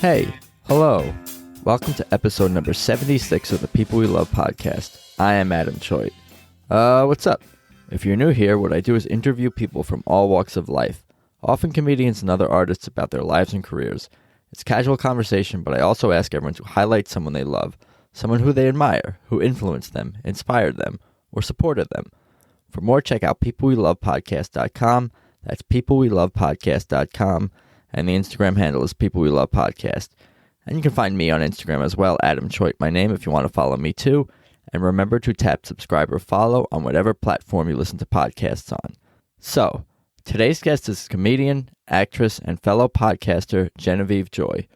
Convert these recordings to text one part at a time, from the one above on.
Hey, hello. Welcome to episode number 76 of the People We Love podcast. I am Adam Choi. What's up? If you're new here, what I do is interview people from all walks of life, often comedians and other artists about their lives and careers. It's casual conversation, but I also ask everyone to highlight someone they love, someone who they admire, who influenced them, inspired them, or supported them. For more, check out peoplewelovepodcast.com. That's peoplewelovepodcast.com. And the Instagram handle is People We Love Podcast. And you can find me on Instagram as well, Adam Choi, my name, if you want to follow me too. And remember to tap subscribe or follow on whatever platform you listen to podcasts on. So, today's guest is comedian, actress, and fellow podcaster Genevieve Joy.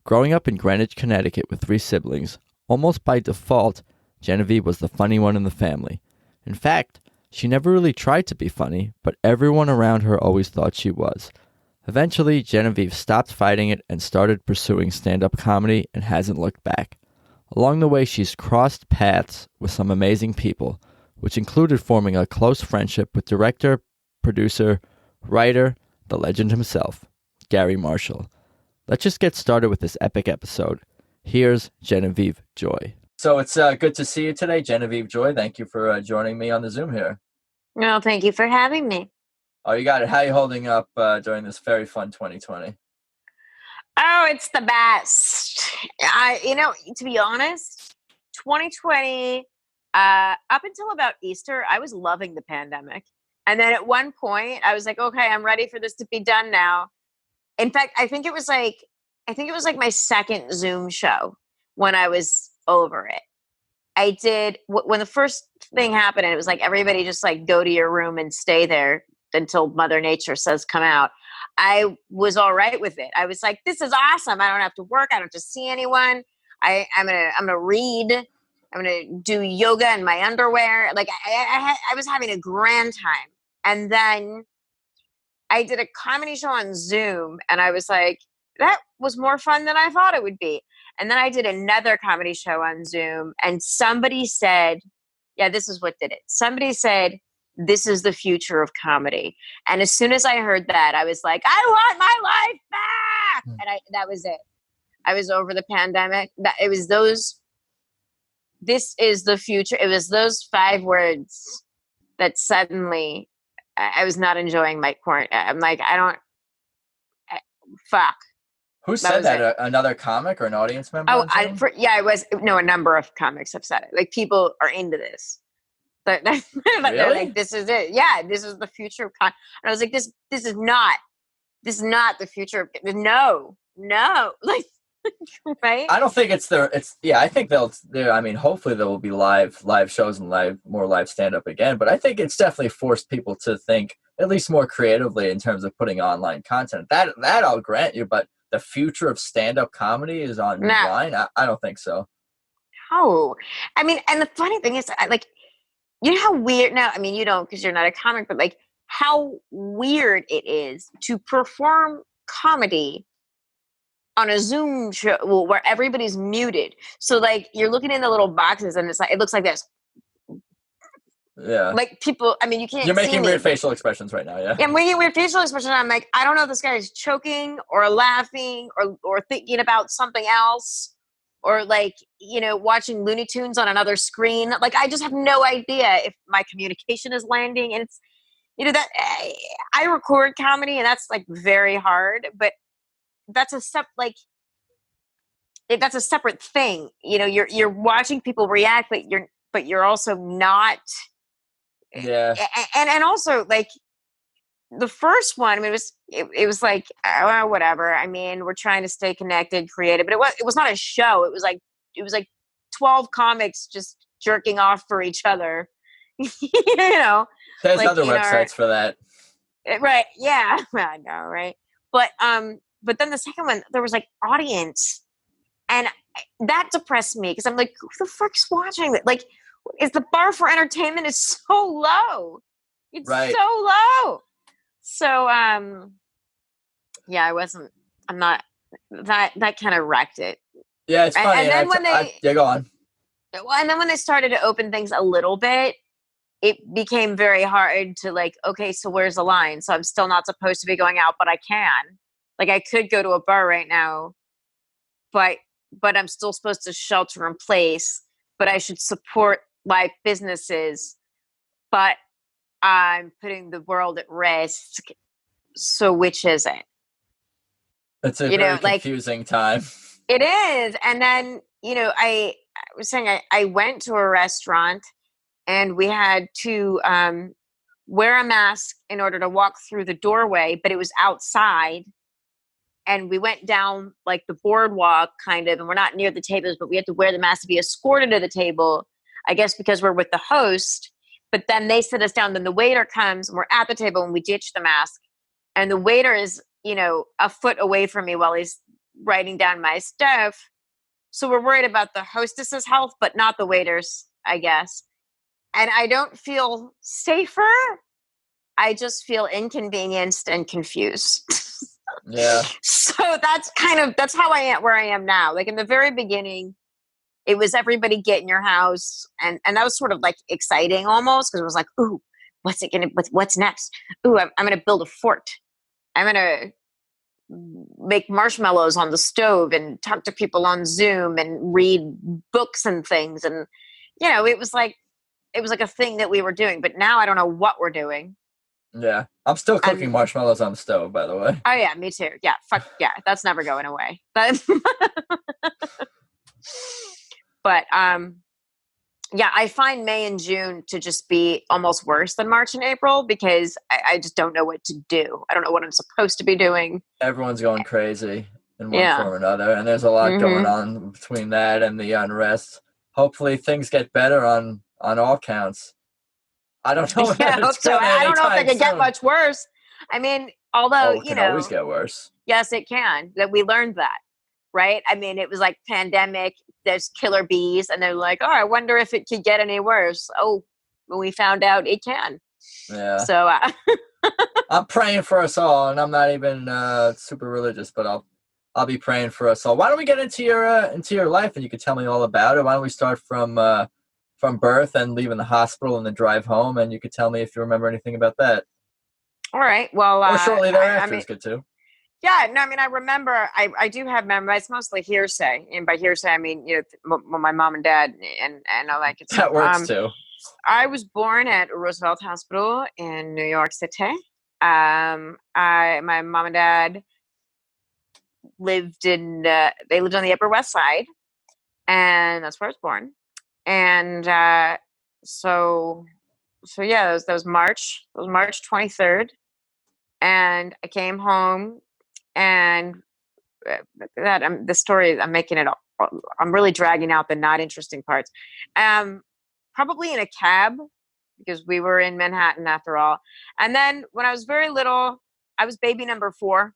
Growing up in Greenwich, Connecticut with 3 siblings, almost by default, Genevieve was the funny one in the family. In fact, she never really tried to be funny, but everyone around her always thought she was. Eventually, Genevieve stopped fighting it and started pursuing stand-up comedy and hasn't looked back. Along the way, she's crossed paths with some amazing people, which included forming a close friendship with director, producer, writer, the legend himself, Garry Marshall. Let's just get started with this epic episode. Here's Genevieve Joy. So it's good to see you today, Genevieve Joy. Thank you for joining me on the Zoom here. No, thank you for having me. Oh, you got it. How are you holding up during this very fun 2020? Oh, it's the best. To be honest, 2020, up until about Easter, I was loving the pandemic. And then at one point I was like, okay, I'm ready for this to be done now. In fact, I think it was like my second Zoom show when I was over it. I did when the first thing happened and it was like, everybody just like go to your room and stay there until Mother Nature says come out. I was all right with it. I was like, this is awesome. I don't have to work. I don't have to see anyone. I'm gonna read. I'm gonna do yoga in my underwear. Like I was having a grand time. And then I did a comedy show on Zoom and I was like, that was more fun than I thought it would be. And then I did another comedy show on Zoom and somebody said, yeah, this is what did it. Somebody said, this is the future of comedy. And as soon as I heard that, I was like, I want my life back. And that was it. I was over the pandemic. This is the future. It was those 5 words that suddenly I was not enjoying my quarantine. I'm like, fuck. Who said that? Another comic or an audience member? Oh, a number of comics have said it. Like, people are into this. Really? They're like, this is it. Yeah, this is the future of and I was like, this is not the future of no. Like, right? I don't think I think hopefully there will be live shows and more live stand-up again, but I think it's definitely forced people to think at least more creatively in terms of putting online content. That I'll grant you, but the future of stand-up comedy is online? I don't think so. No. I mean, and the funny thing is, you know how weird now, I mean, you don't because you're not a comic, but like how weird it is to perform comedy on a Zoom show where everybody's muted. So like you're looking in the little boxes and it looks like this. Yeah. Like people, I mean, you can't You're making see weird facial expressions right now, yeah? Yeah, I'm making weird facial expressions. I'm like, I don't know if this guy is choking or laughing or thinking about something else. Or like, watching Looney Tunes on another screen. Like, I just have no idea if my communication is landing. And it's, that I record comedy and that's like very hard, but that's a separate thing. You're watching people react, but you're also not. Yeah. And also like the first one, I mean, it was like, oh, whatever. I mean, we're trying to stay connected, creative, but it was not a show. It was like 12 comics just jerking off for each other. There's other websites for that. Right. Yeah. I know. Right. But then the second one, there was like audience, and that depressed me because I'm like, who the fuck's watching that? Like, is the bar for entertainment is so low. It's right. So low. So, I'm not, that kind of wrecked it. Yeah, it's funny. And then go on. Well, and then when they started to open things a little bit, it became very hard to like, okay, so where's the line? So I'm still not supposed to be going out, but I can. Like, I could go to a bar right now but I'm still supposed to shelter in place, but I should support live businesses, but I'm putting the world at risk. So which is it? It's a very confusing time. It is. And then, I was saying I went to a restaurant and we had to wear a mask in order to walk through the doorway, but it was outside. And we went down like the boardwalk kind of, and we're not near the tables, but we had to wear the mask to be escorted to the table, I guess because we're with the host. But then they sit us down. Then the waiter comes and we're at the table and we ditch the mask. And the waiter is, a foot away from me while he's writing down my stuff. So we're worried about the hostess's health, but not the waiter's, I guess. And I don't feel safer. I just feel inconvenienced and confused. Yeah. So that's how I am where I am now. Like in the very beginning, it was everybody get in your house. And that was sort of like exciting almost because it was like, ooh, what's next? Ooh, I'm going to build a fort. I'm going to make marshmallows on the stove and talk to people on Zoom and read books and things. And, it was like a thing that we were doing. But now I don't know what we're doing. Yeah. I'm still cooking marshmallows on the stove, by the way. Oh, yeah, me too. Yeah, fuck yeah. That's never going away. But, yeah, I find May and June to just be almost worse than March and April because I just don't know what to do. I don't know what I'm supposed to be doing. Everyone's going crazy in one form or another, and there's a lot going on between that and the unrest. Hopefully things get better on all counts. I don't know. Yeah, I hope so. I don't know if it could get much worse. I mean, although, it can always get worse. Yes, it can. That we learned that, right? I mean, it was like pandemic, there's killer bees, and they're like, oh, I wonder if it could get any worse. Oh, we found out it can. Yeah. So I'm praying for us all, and I'm not even super religious, but I'll be praying for us all. Why don't we get into your life, and you can tell me all about it? Why don't we start from birth and leaving the hospital and the drive home, and you could tell me if you remember anything about that. All right. Well, or shortly thereafter is good too. Yeah, no, I mean, I remember, I do have memories. It's mostly hearsay. And by hearsay, I mean, my mom and dad and all that good stuff. That works too. I was born at Roosevelt Hospital in New York City. My mom and dad lived they lived on the Upper West Side. And that's where I was born. And so yeah, that was March 23rd. And I came home. And the story, I'm making it, I'm really dragging out the not interesting parts. Probably in a cab because we were in Manhattan after all. And then when I was very little, I was baby number 4.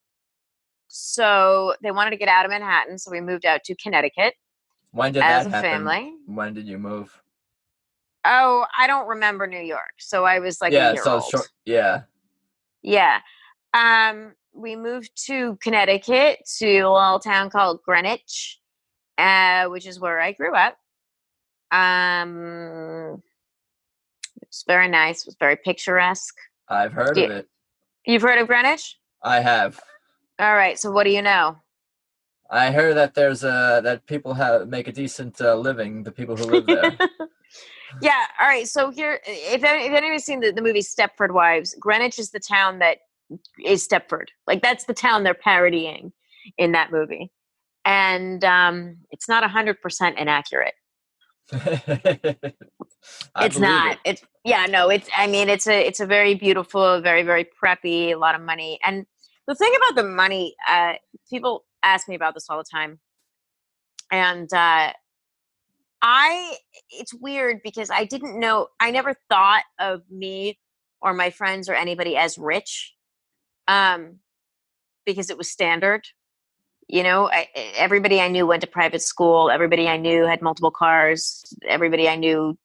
So they wanted to get out of Manhattan. So we moved out to Connecticut. When did that happen? Family. When did you move? Oh, I don't remember New York. So I was like a year old. Yeah. Yeah. We moved to Connecticut to a little town called Greenwich, which is where I grew up. It's very nice. It was very picturesque. I've heard of it. You've heard of Greenwich? I have. All right. So what do you know? I heard that there's that people make a decent living. The people who live there. Yeah. All right. So here, if anybody's seen the movie Stepford Wives, Greenwich is the town that is Stepford. Like that's the town they're parodying in that movie. And it's not 100% inaccurate. It's not. It's a very beautiful, very, very preppy, a lot of money. And the thing about the money, people ask me about this all the time. And it's weird because I didn't know, I never thought of me or my friends or anybody as rich. Because it was standard, everybody I knew went to private school. Everybody I knew had multiple cars. Everybody I knew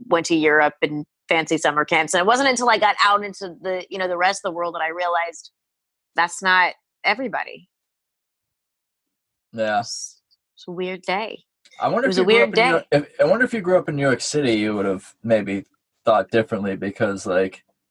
went to Europe and fancy summer camps. And it wasn't until I got out into the rest of the world that I realized that's not everybody. Yeah. It's a weird day. I wonder if you grew up in New York City, you would have maybe thought differently because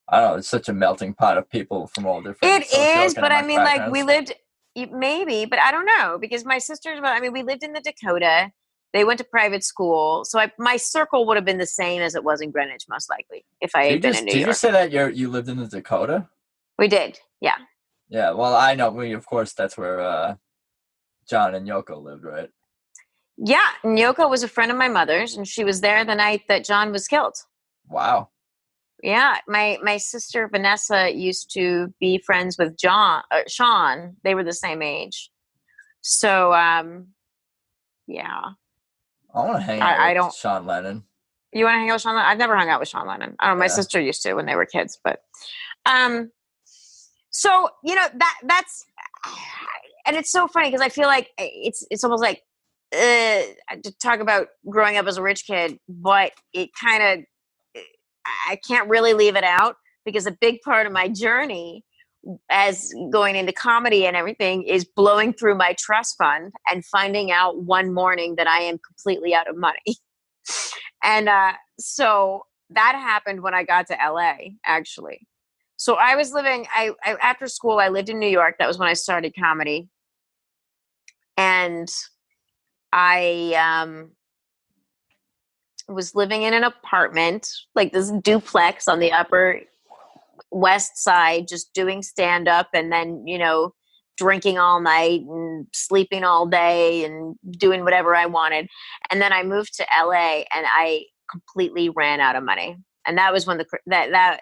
I don't know, it's such a melting pot of people from all different. It is, but I mean, like we lived Maybe, but I don't know because my sisters. I mean, we lived in the Dakota. They went to private school, so my circle would have been the same as it was in Greenwich, most likely, if I had been in New Did you York. say that you lived in the Dakota? We did, yeah. Yeah, well, I know. Of course, that's where John and Yoko lived, right? Yeah, and Yoko was a friend of my mother's, and she was there the night that John was killed. Wow. Yeah, my sister Vanessa used to be friends with Sean. They were the same age. So, yeah. I want to hang out with don't. Sean Lennon. You want to hang out with Sean Lennon? I've never hung out with Sean Lennon. I don't know. My sister used to when they were kids, but, so that's, and it's so funny because I feel like it's almost like to talk about growing up as a rich kid, but it kind of I can't really leave it out because a big part of my journey as going into comedy and everything is blowing through my trust fund and finding out one morning that I am completely out of money. And so that happened when I got to LA, actually. So I was living, I after school, I lived in New York. That was when I started comedy. And I was living in an apartment, like this duplex on the Upper West Side, just doing stand up and then, drinking all night and sleeping all day and doing whatever I wanted. And then I moved to LA and I completely ran out of money. And that was when that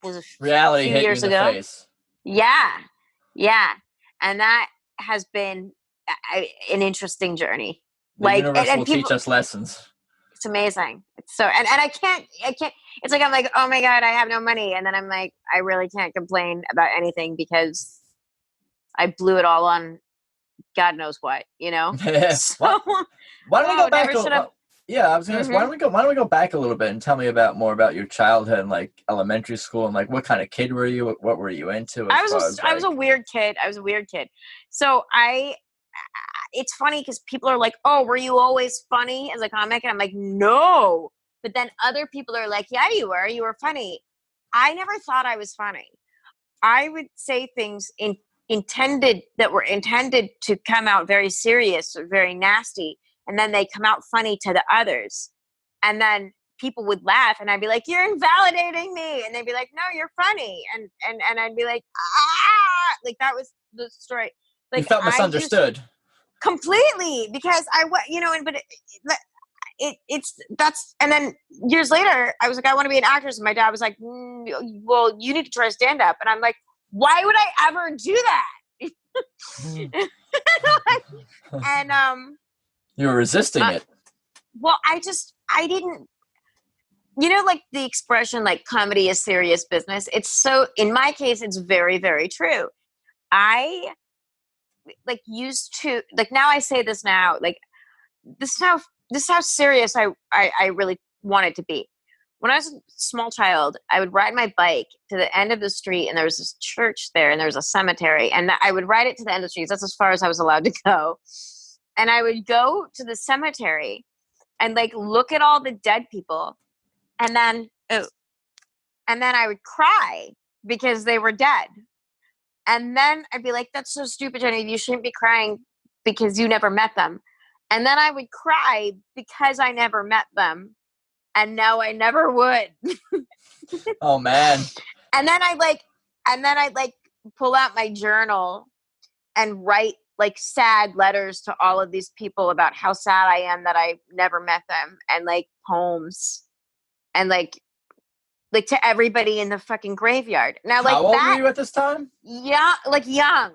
was a Reality few hit years you in the ago. face. Yeah. Yeah. And that has been an interesting journey. The universe will teach us lessons. It's amazing. It's so, and I can't, it's like, I'm like, oh my God, I have no money. And then I'm like, I really can't complain about anything because I blew it all on God knows what, So, why don't we go back? Yeah, I was gonna. Mm-hmm. Why don't we go back a little bit and tell me more about your childhood and like elementary school and like what kind of kid were you? What were you into? I was a weird kid. So it's funny because people are like, oh, were you always funny as a comic? And I'm like, no. But then other people are like, yeah, you were funny. I never thought I was funny. I would say things intended to come out very serious or very nasty. And then they come out funny to the others. And then people would laugh and I'd be like, you're invalidating me. And they'd be like, no, you're funny. And I'd be like, ah, like that was the story. Like you felt misunderstood. Completely because and then years later I was like, I want to be an actress. And my dad was like, well, you need to try stand up. And I'm like, why would I ever do that? and you were resisting it. Well, I didn't, like the expression, like comedy is serious business. It's so, in my case, it's very, very true. I used to, now I say this now, this is how serious I really wanted to be. When I was a small child, I would ride my bike to the end of the street and there was this church there and there was a cemetery and I would ride it to the end of the street. That's as far as I was allowed to go. And I would go to the cemetery and look at all the dead people. And then I would cry because they were dead. And then I'd be like, that's so stupid, Genevieve. You shouldn't be crying because you never met them. And then I would cry because I never met them. And now I never would. Oh, man. And then I'd pull out my journal and write sad letters to all of these people about how sad I am that I never met them. And poems. And to everybody in the fucking graveyard. Now, how old were you at this time? Yeah, young.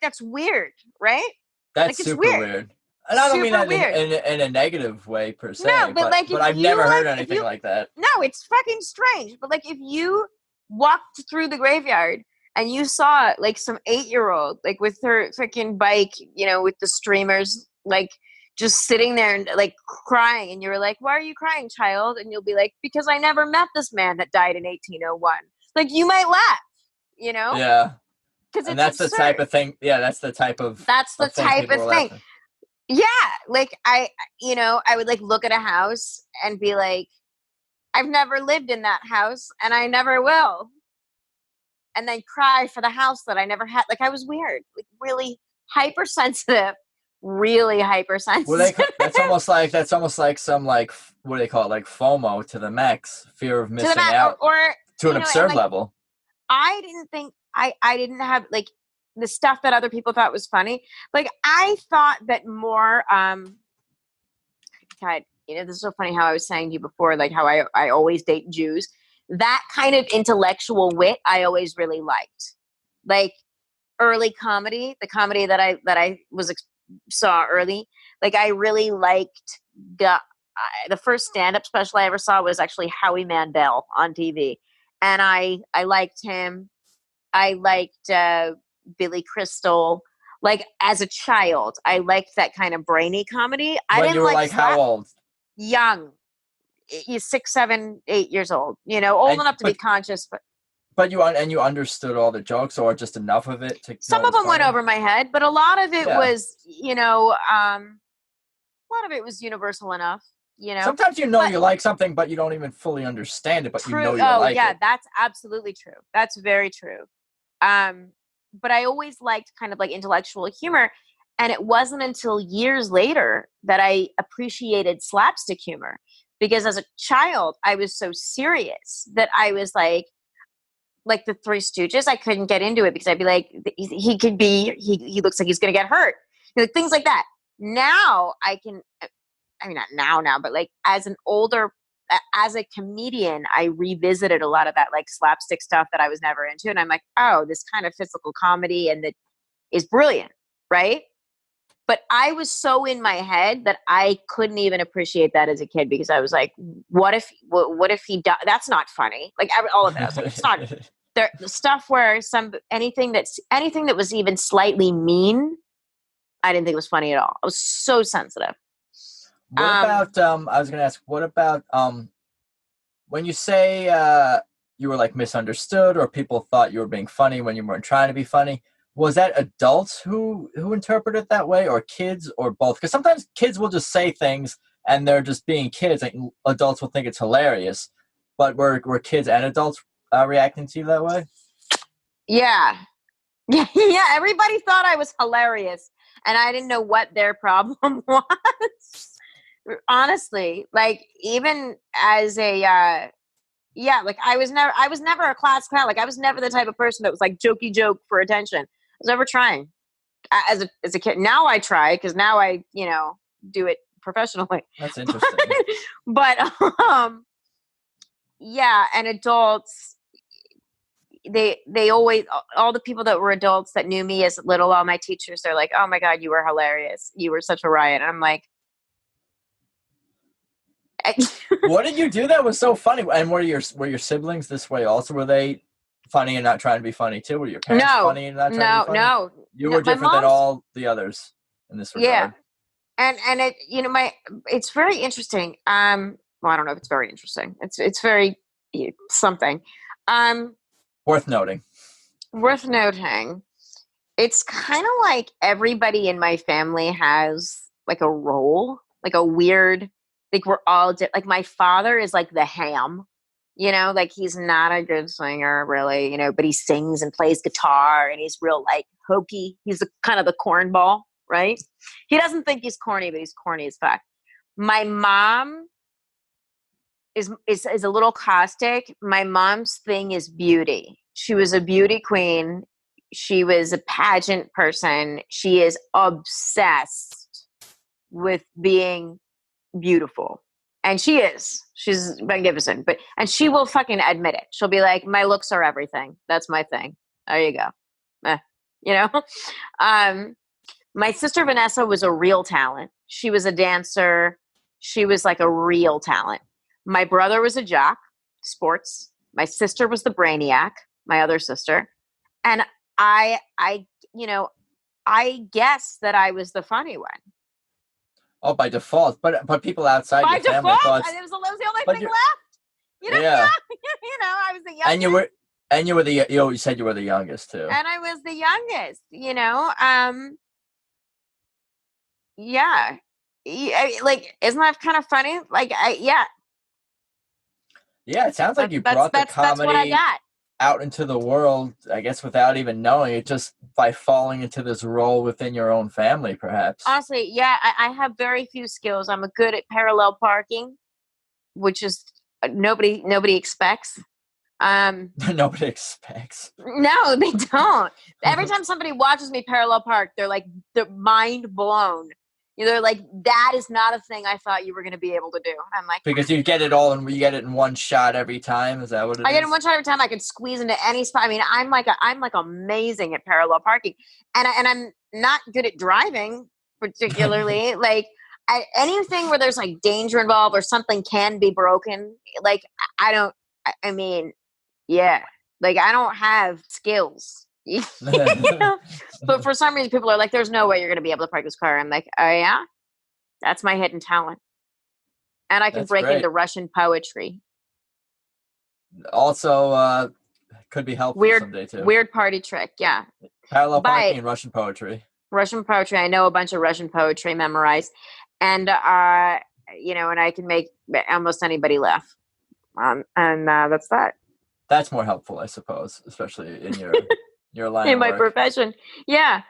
That's weird, right? That's super weird. And I don't mean that in a negative way per se. No, but I've never heard anything like that. No, it's fucking strange. But if you walked through the graveyard and you saw some 8-year-old with her freaking bike, with the streamers, just sitting there and crying, and you were like, why are you crying, child? And you'll be like, because I never met this man that died in 1801. You might laugh, Yeah. Because that's absurd. The type of thing. Yeah, that's the type of thing. Yeah, I would look at a house and be like, I've never lived in that house and I never will. and then cry for the house that I never had. Like I was weird, like really hypersensitive, really hypersensitive. Well, that's almost like some like what do they call it? Like FOMO to the max, fear of To the missing back, out or to an and absurd like level. I didn't think I didn't have like the stuff that other people thought was funny. Like I thought that more God, this is so funny how I was saying to you before, like how I always date Jews. That kind of intellectual wit I always really liked. Like early comedy, the comedy that I saw early. Like I really liked the first stand-up special I ever saw was actually Howie Mandel on TV. And I liked him. I liked Billy Crystal. Like as a child, I liked that kind of brainy comedy. I When didn't you were like like how old? young. You're 6, 7, 8 years old. Old enough to be conscious, but you understood all the jokes, or just enough of it to some of them went over my head. But a lot of it was, a lot of it was universal enough. Sometimes you like something, but you don't even fully understand it, but true. you like it. That's absolutely true. That's very true. But I always liked kind of like intellectual humor. And it wasn't until years later that I appreciated slapstick humor. Because as a child, I was so serious that I was like the Three Stooges, I couldn't get into it because I'd be like, he looks like he's going to get hurt. Things like that. Now I can, I mean, not now, but like as a comedian, I revisited a lot of that like slapstick stuff that I was never into. And I'm like, oh, this kind of physical comedy and that is brilliant. Right. But I was so in my head that I couldn't even appreciate that as a kid because I was like, what if he died? That's not funny. Like all of it. I was like, it's not the stuff where anything that was even slightly mean, I didn't think it was funny at all. I was so sensitive. What about, I was going to ask, what about, when you say, you were like misunderstood or people thought you were being funny when you weren't trying to be funny, was that adults who interpret it that way or kids or both? Because sometimes kids will just say things and they're just being kids and adults will think it's hilarious, but were kids and adults reacting to you that way? Yeah. Yeah. Everybody thought I was hilarious and I didn't know what their problem was. Honestly, like even as a, like I was never a class clown. Like I was never the type of person that was like jokey joke for attention. I was never trying as a kid. Now I try because now I, do it professionally. That's interesting. But, and adults, they always, all the people that were adults that knew me as little, all my teachers, they're like, oh my God, you were hilarious. You were such a riot. And I'm like, what did you do that was so funny? And were your siblings this way also? Were they funny and not trying to be funny too? Were your parents funny and not trying to be funny? No. You were different than all the others in this regard. Yeah. And it, it's very interesting. Well, I don't know if it's very interesting. It's very something. Worth noting. It's kind of like everybody in my family has like a role, like a weird, like we're all like my father is like the ham, like he's not a good singer really, but he sings and plays guitar and he's real like hokey. He's kind of the cornball, right? He doesn't think he's corny, but he's corny as fuck. My mom is a little caustic. My mom's thing is beauty. She was a beauty queen. She was a pageant person. She is obsessed with being beautiful. And she's magnificent, and she will fucking admit it. She'll be like, my looks are everything. That's my thing. There you go. My sister Vanessa was a real talent. She was a dancer. She was like a real talent. My brother was a jock, sports. My sister was the brainiac, my other sister. And I guess that I was the funny one. Oh, by default, but people outside your family thought it was the only thing left. Yeah. I was the youngest. And you were you said you were the youngest too. And I was the youngest. Yeah. Like, isn't that kind of funny? Like, Yeah, it sounds like you brought the comedy. That's what I got. out into the world, I guess, without even knowing it, just by falling into this role within your own family, perhaps. Honestly, yeah, I have very few skills. I'm good at parallel parking, which is nobody expects. Nobody expects. No, they don't. Every time somebody watches me parallel park, they're mind blown. They're like, that is not a thing I thought you were going to be able to do. I'm like, Because you get it all and you get it in one shot every time. Is that what it is? I get it in one shot every time. I could squeeze into any spot. I mean, I'm like amazing at parallel parking, and I'm not good at driving particularly. Like anything where there's like danger involved or something can be broken. Like I don't. I mean, yeah. Like I don't have skills. You know? But for some reason, people are like, "There's no way you're going to be able to park this car." I'm like, "Oh yeah, that's my hidden talent." And I can break into Russian poetry. Also, could be helpful someday too. Weird party trick, yeah. Parallel parking and Russian poetry. Russian poetry. I know a bunch of Russian poetry memorized, and and I can make almost anybody laugh. And that's that. That's more helpful, I suppose, especially in your line in of my work. Profession. Yeah.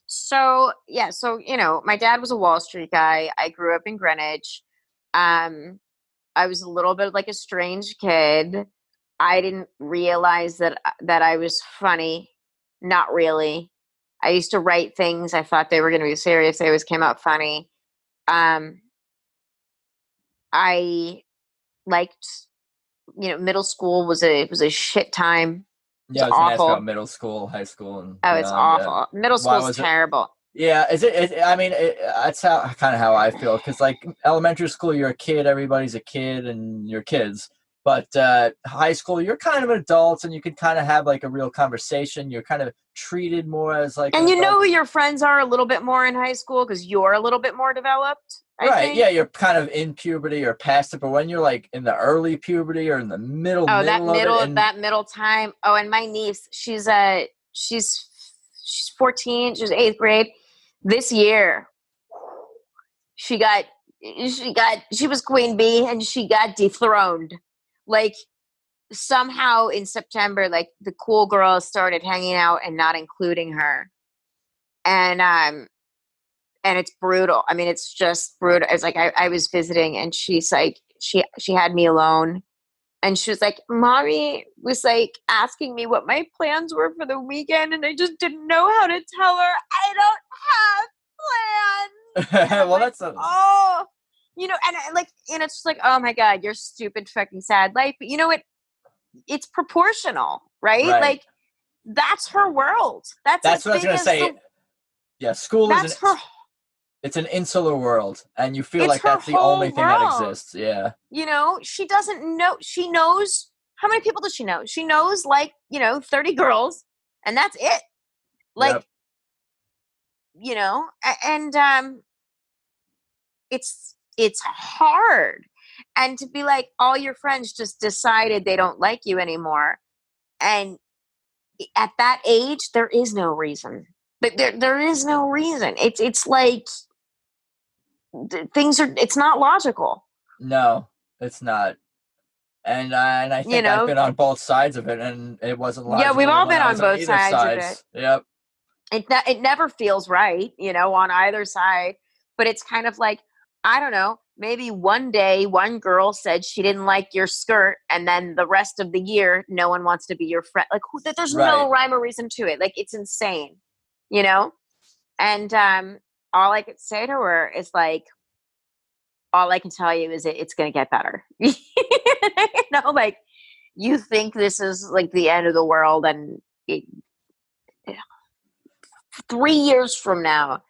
So my dad was a Wall Street guy. I grew up in Greenwich. I was a little bit like a strange kid. I didn't realize that I was funny. Not really. I used to write things. I thought they were going to be serious. They always came out funny. I liked, middle school was a shit time. Yeah, I was going to ask about middle school, high school, and it's awful. Yeah. Middle school's terrible. Yeah, I mean, that's kind of how I feel, because like elementary school, you're a kid, everybody's a kid, and you're kids. But high school, you're kind of adults, and you can kind of have like a real conversation. You're kind of treated more as like, and know who your friends are a little bit more in high school because you're a little bit more developed. I think. Yeah, you're kind of in puberty or past it, but when you're like in the early puberty or in the middle, that middle time. Oh, and my niece, she's 14, she's 8th grade. This year, she was queen bee and she got dethroned. Like somehow in September, like the cool girls started hanging out and not including her. And it's brutal. I mean, it's just brutal. It's like I was visiting and she's like, she had me alone. And she was like, Mommy was like asking me what my plans were for the weekend. And I just didn't know how to tell her I don't have plans. Well, like, and it's just like, oh my God, your stupid fucking sad life. But you know what? It's proportional, right? Like that's her world. That's what I was going to say. Yeah. School is it's an insular world, and you feel like that's the only thing that exists. Yeah. She doesn't know. She knows how many people does she know? She knows 30 girls, and that's it. Like, and it's hard. And to be like, all your friends just decided they don't like you anymore. And at that age, there is no reason. But there is no reason. It's like it's not logical. No, it's not. And I think I've been on both sides of it, and it wasn't logical. Yeah, we've all been on both sides of it. Yep. It never feels right, on either side. But it's kind of like, I don't know, maybe one day one girl said she didn't like your skirt, and then the rest of the year, no one wants to be your friend. Like, there's no rhyme or reason to it. Like, it's insane, And all I could say to her is like, all I can tell you is it's going to get better. Like you think this is like the end of the world, and 3 years from now,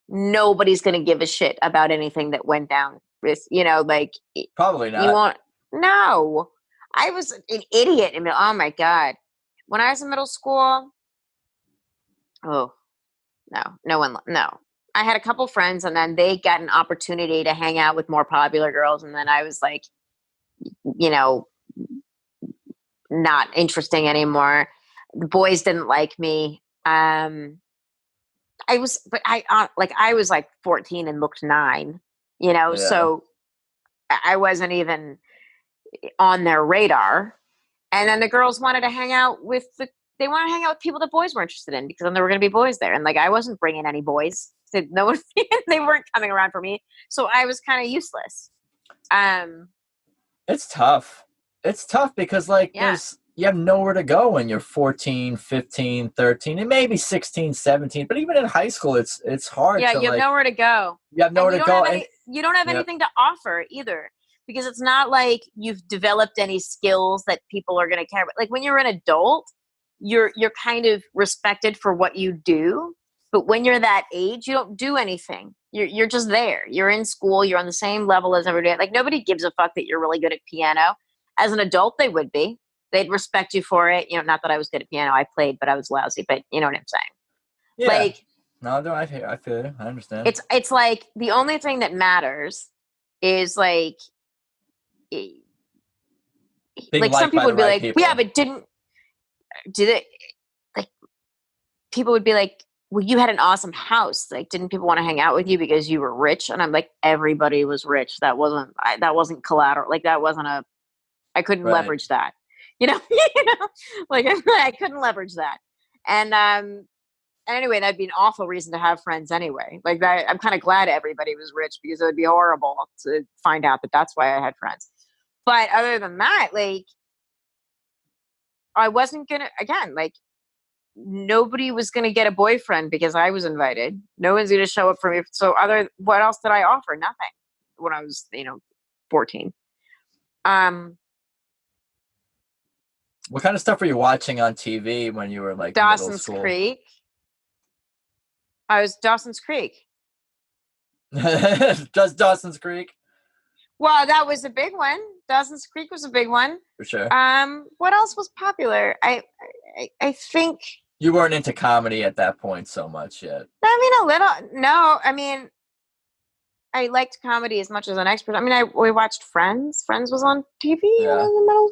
nobody's going to give a shit about anything that went down. Like probably not. No, I was an idiot. Oh my God. When I was in middle school, no. I had a couple friends, and then they got an opportunity to hang out with more popular girls. And then I was like, not interesting anymore. The boys didn't like me. I was like 14 and looked 9, so I wasn't even on their radar. And then the girls wanted to hang out with they wanted to hang out with people that boys were interested in, because then there were going to be boys there. And like, I wasn't bringing any boys. So no one, they weren't coming around for me. So I was kind of useless. It's tough. It's tough because like Yeah. you have nowhere to go when you're 14, 15, 13, and maybe 16, 17. But even in high school, it's hard Yeah, to you have nowhere to go. You have nowhere to go. You don't have anything to offer either, because it's not like you've developed any skills that people are going to care about. Like when you're an adult, you're kind of respected for what you do. But when you're that age, you don't do anything. You're just there. You're in school. You're on the same level as everybody. Like nobody gives a fuck that you're really good at piano. As an adult, they would be. They'd respect you for it. You know, not that I was good at piano. I played, but I was lousy. But you know what I'm saying? Yeah. Like, no, I feel it. I understand. It's like the only thing that matters is like some people would be like, yeah, but did it, like, people would be like, well, you had an awesome house. Like, didn't people want to hang out with you because you were rich? And I'm like, everybody was rich. That wasn't collateral. Like I couldn't leverage that, you know, like I couldn't leverage that. And anyway, that'd be an awful reason to have friends anyway. Like that, I'm kind of glad everybody was rich, because it would be horrible to find out that that's why I had friends. But other than that, like, I wasn't gonna, again, like, nobody was gonna get a boyfriend because I was invited. No one's gonna show up for me. So what else did I offer? Nothing. When I was, 14. What kind of stuff were you watching on TV when you were like Dawson's Creek? I was Dawson's Creek. Just Dawson's Creek? Well, that was a big one. Dawson's Creek was a big one. For sure. What else was popular? I think you weren't into comedy at that point so much yet. I mean, a little. No, I mean, I liked comedy as much as an expert. I mean, we watched Friends. Friends was on TV. Yeah. In the middle.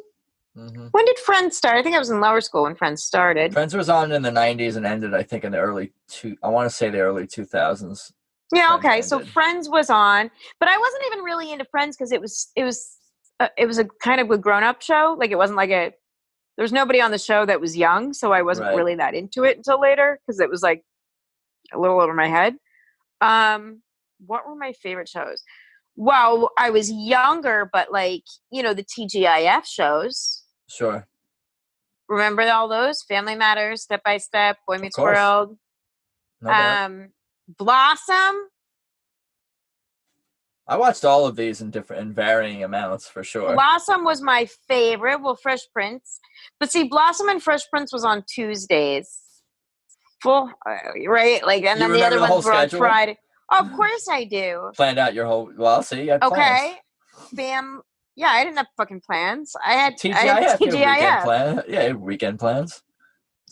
Mm-hmm. When did Friends start? I think I was in lower school when Friends started. Friends was on in the 90s and ended, I think, in the early 2000s. Yeah, okay. So Friends was on, but I wasn't even really into Friends because it was a kind of a grown-up show. Like, it wasn't like there was nobody on the show that was young, so I wasn't really that into it until later, because it was like a little over my head. What were my favorite shows? Well, I was younger, but like, the TGIF shows. Sure. Remember all those? Family Matters, Step by Step, Boy Meets World. No Blossom. I watched all of these in varying amounts, for sure. Blossom was my favorite. Well, Fresh Prince. But see, Blossom and Fresh Prince was on Tuesdays. Full, right? Like, and then the other ones were on Friday. Oh, of course I do. Planned out your whole, well, see, you had plans. Okay. Bam. Yeah, I didn't have fucking plans. I had TGIF. Weekend plan. Yeah, weekend plans.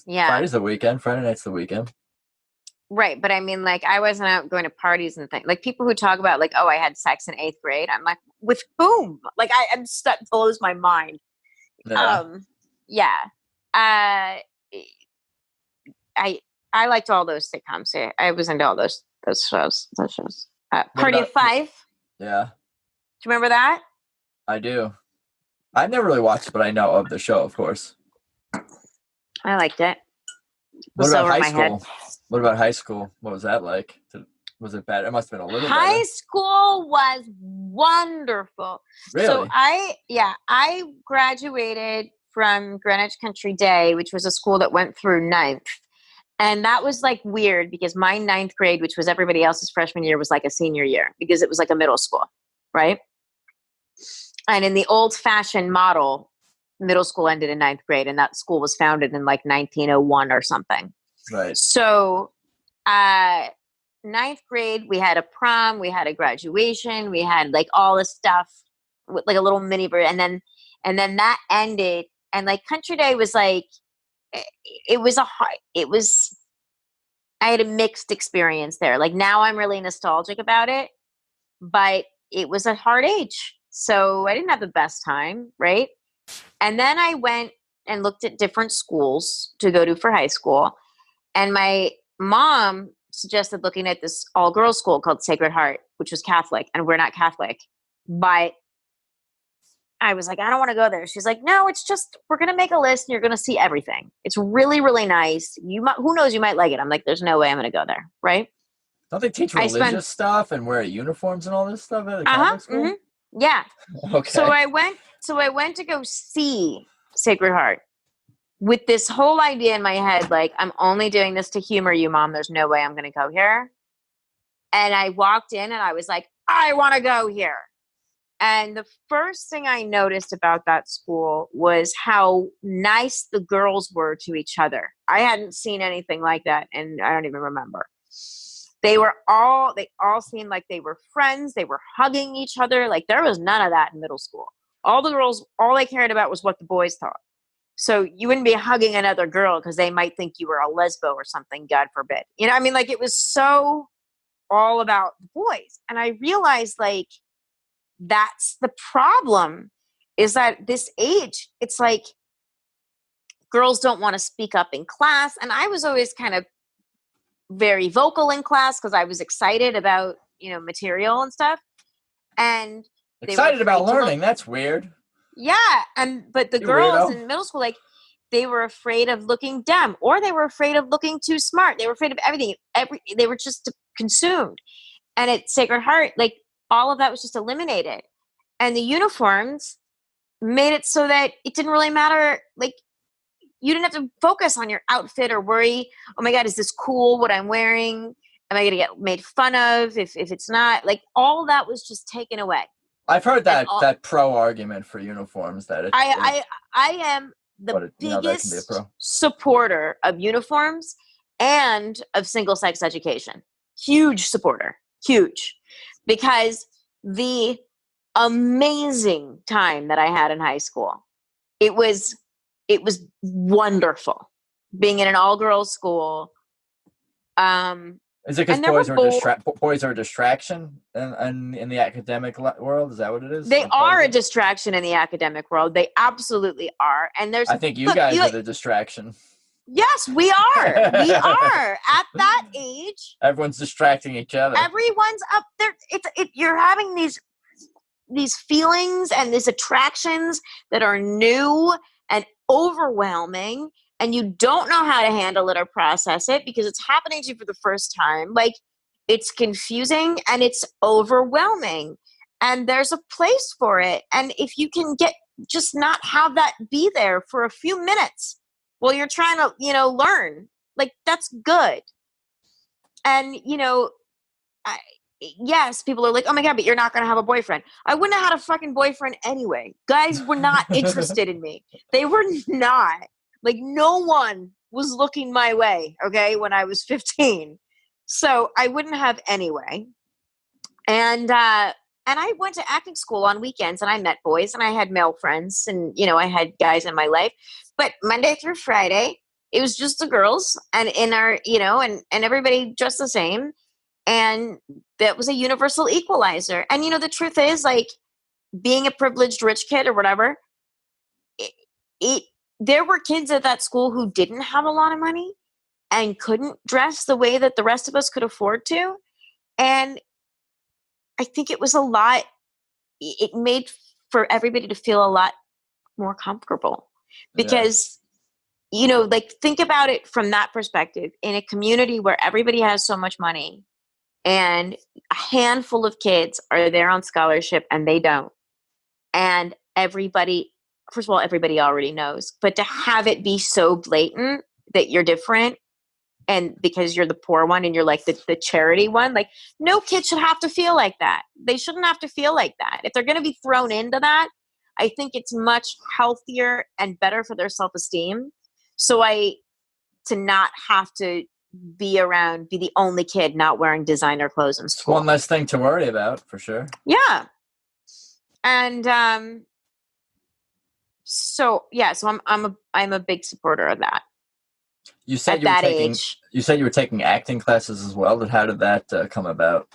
Yeah. Friday's the weekend. Friday night's the weekend. Right, but I mean, like, I wasn't out going to parties and things. Like, people who talk about, like, oh, I had sex in 8th grade. I'm like, with whom? Like, I'm stuck. Blows my mind. Yeah. I liked all those sitcoms. I was into all those shows. Party of Five. Yeah. Do you remember that? I do. I've never really watched it, but I know of the show, of course. I liked it. What about high school? What about high school? What was that like? Was it bad? It must have been a little better. High school was wonderful. Really? So I graduated from Greenwich Country Day, which was a school that went through 9th. And that was like weird, because my 9th grade, which was everybody else's freshman year, was like a senior year, because it was like a middle school, right? And in the old-fashioned model, middle school ended in 9th grade, and that school was founded in like 1901 or something. Right. So 9th grade, we had a prom, we had a graduation, we had like all this stuff with like a little mini version, and then that ended, and like Country Day was like, I had a mixed experience there. Like, now I'm really nostalgic about it, but it was a hard age. So I didn't have the best time, right? And then I went and looked at different schools to go to for high school. And my mom suggested looking at this all-girls school called Sacred Heart, which was Catholic. And we're not Catholic. But I was like, I don't want to go there. She's like, no, it's just, we're going to make a list and you're going to see everything. It's really, really nice. Who knows, you might like it. I'm like, there's no way I'm going to go there. Right. Don't they teach religious stuff and wear uniforms and all this stuff at a Catholic school? Mm-hmm. Yeah. Okay. So I went to go see Sacred Heart with this whole idea in my head. Like, I'm only doing this to humor you, Mom. There's no way I'm going to go here. And I walked in and I was like, I want to go here. And the first thing I noticed about that school was how nice the girls were to each other. I hadn't seen anything like that, and I don't even remember. They all seemed like they were friends. They were hugging each other. Like, there was none of that in middle school. All the girls, all they cared about was what the boys thought. So you wouldn't be hugging another girl because they might think you were a lesbo or something, God forbid. You know, I mean, like, it was so all about the boys. And I realized, like, that's the problem, is that this age, it's like girls don't want to speak up in class. And I was always kind of very vocal in class because I was excited about, material and stuff. And excited about learning. That's weird. Yeah. But the girls in middle school, like, they were afraid of looking dumb, or they were afraid of looking too smart. They were afraid of everything. They were just consumed. And at Sacred Heart, like, all of that was just eliminated. And the uniforms made it so that it didn't really matter. Like, you didn't have to focus on your outfit or worry, oh my God, is this cool what I'm wearing? Am I going to get made fun of if it's not? Like, all that was just taken away. I've heard that pro argument for uniforms. That I am the biggest supporter of uniforms and of single-sex education. Huge supporter. Huge. Because the amazing time that I had in high school, it was wonderful being in an all-girls school. Is it because boys are a distraction in the academic world? Is that what it is? They are a distraction in the academic world. They absolutely are. And I think you guys are the distraction. Yes, we are. We are at that age. Everyone's distracting each other. Everyone's up there. You're having these feelings and these attractions that are new and overwhelming, and you don't know how to handle it or process it because it's happening to you for the first time. Like, it's confusing and it's overwhelming, and there's a place for it. And if you can just not have that be there for a few minutes while you're trying to, learn, like, that's good. And, yes, people are like, oh my God, but you're not going to have a boyfriend. I wouldn't have had a fucking boyfriend anyway. Guys were not interested in me. They were not. Like, no one was looking my way, okay, when I was 15. So I wouldn't have anyway. And I went to acting school on weekends, and I met boys, and I had male friends, and, I had guys in my life. But Monday through Friday, it was just the girls, and in our, and everybody dressed the same. And that was a universal equalizer. And, the truth is, like, being a privileged rich kid or whatever, there were kids at that school who didn't have a lot of money and couldn't dress the way that the rest of us could afford to. And I think it was it made for everybody to feel a lot more comfortable because, like, think about it from that perspective. In a community where everybody has so much money and a handful of kids are there on scholarship and they don't, and everybody, first of all, everybody already knows, but to have it be so blatant that you're different, and because you're the poor one and you're like the charity one, like, no kid should have to feel like that. They shouldn't have to feel like that. If they're going to be thrown into that, I think it's much healthier and better for their self-esteem. So to not have to be the only kid not wearing designer clothes in school. One less thing to worry about, for sure. Yeah. And, so I'm a big supporter of that. You said you were taking acting classes as well. How did that come about?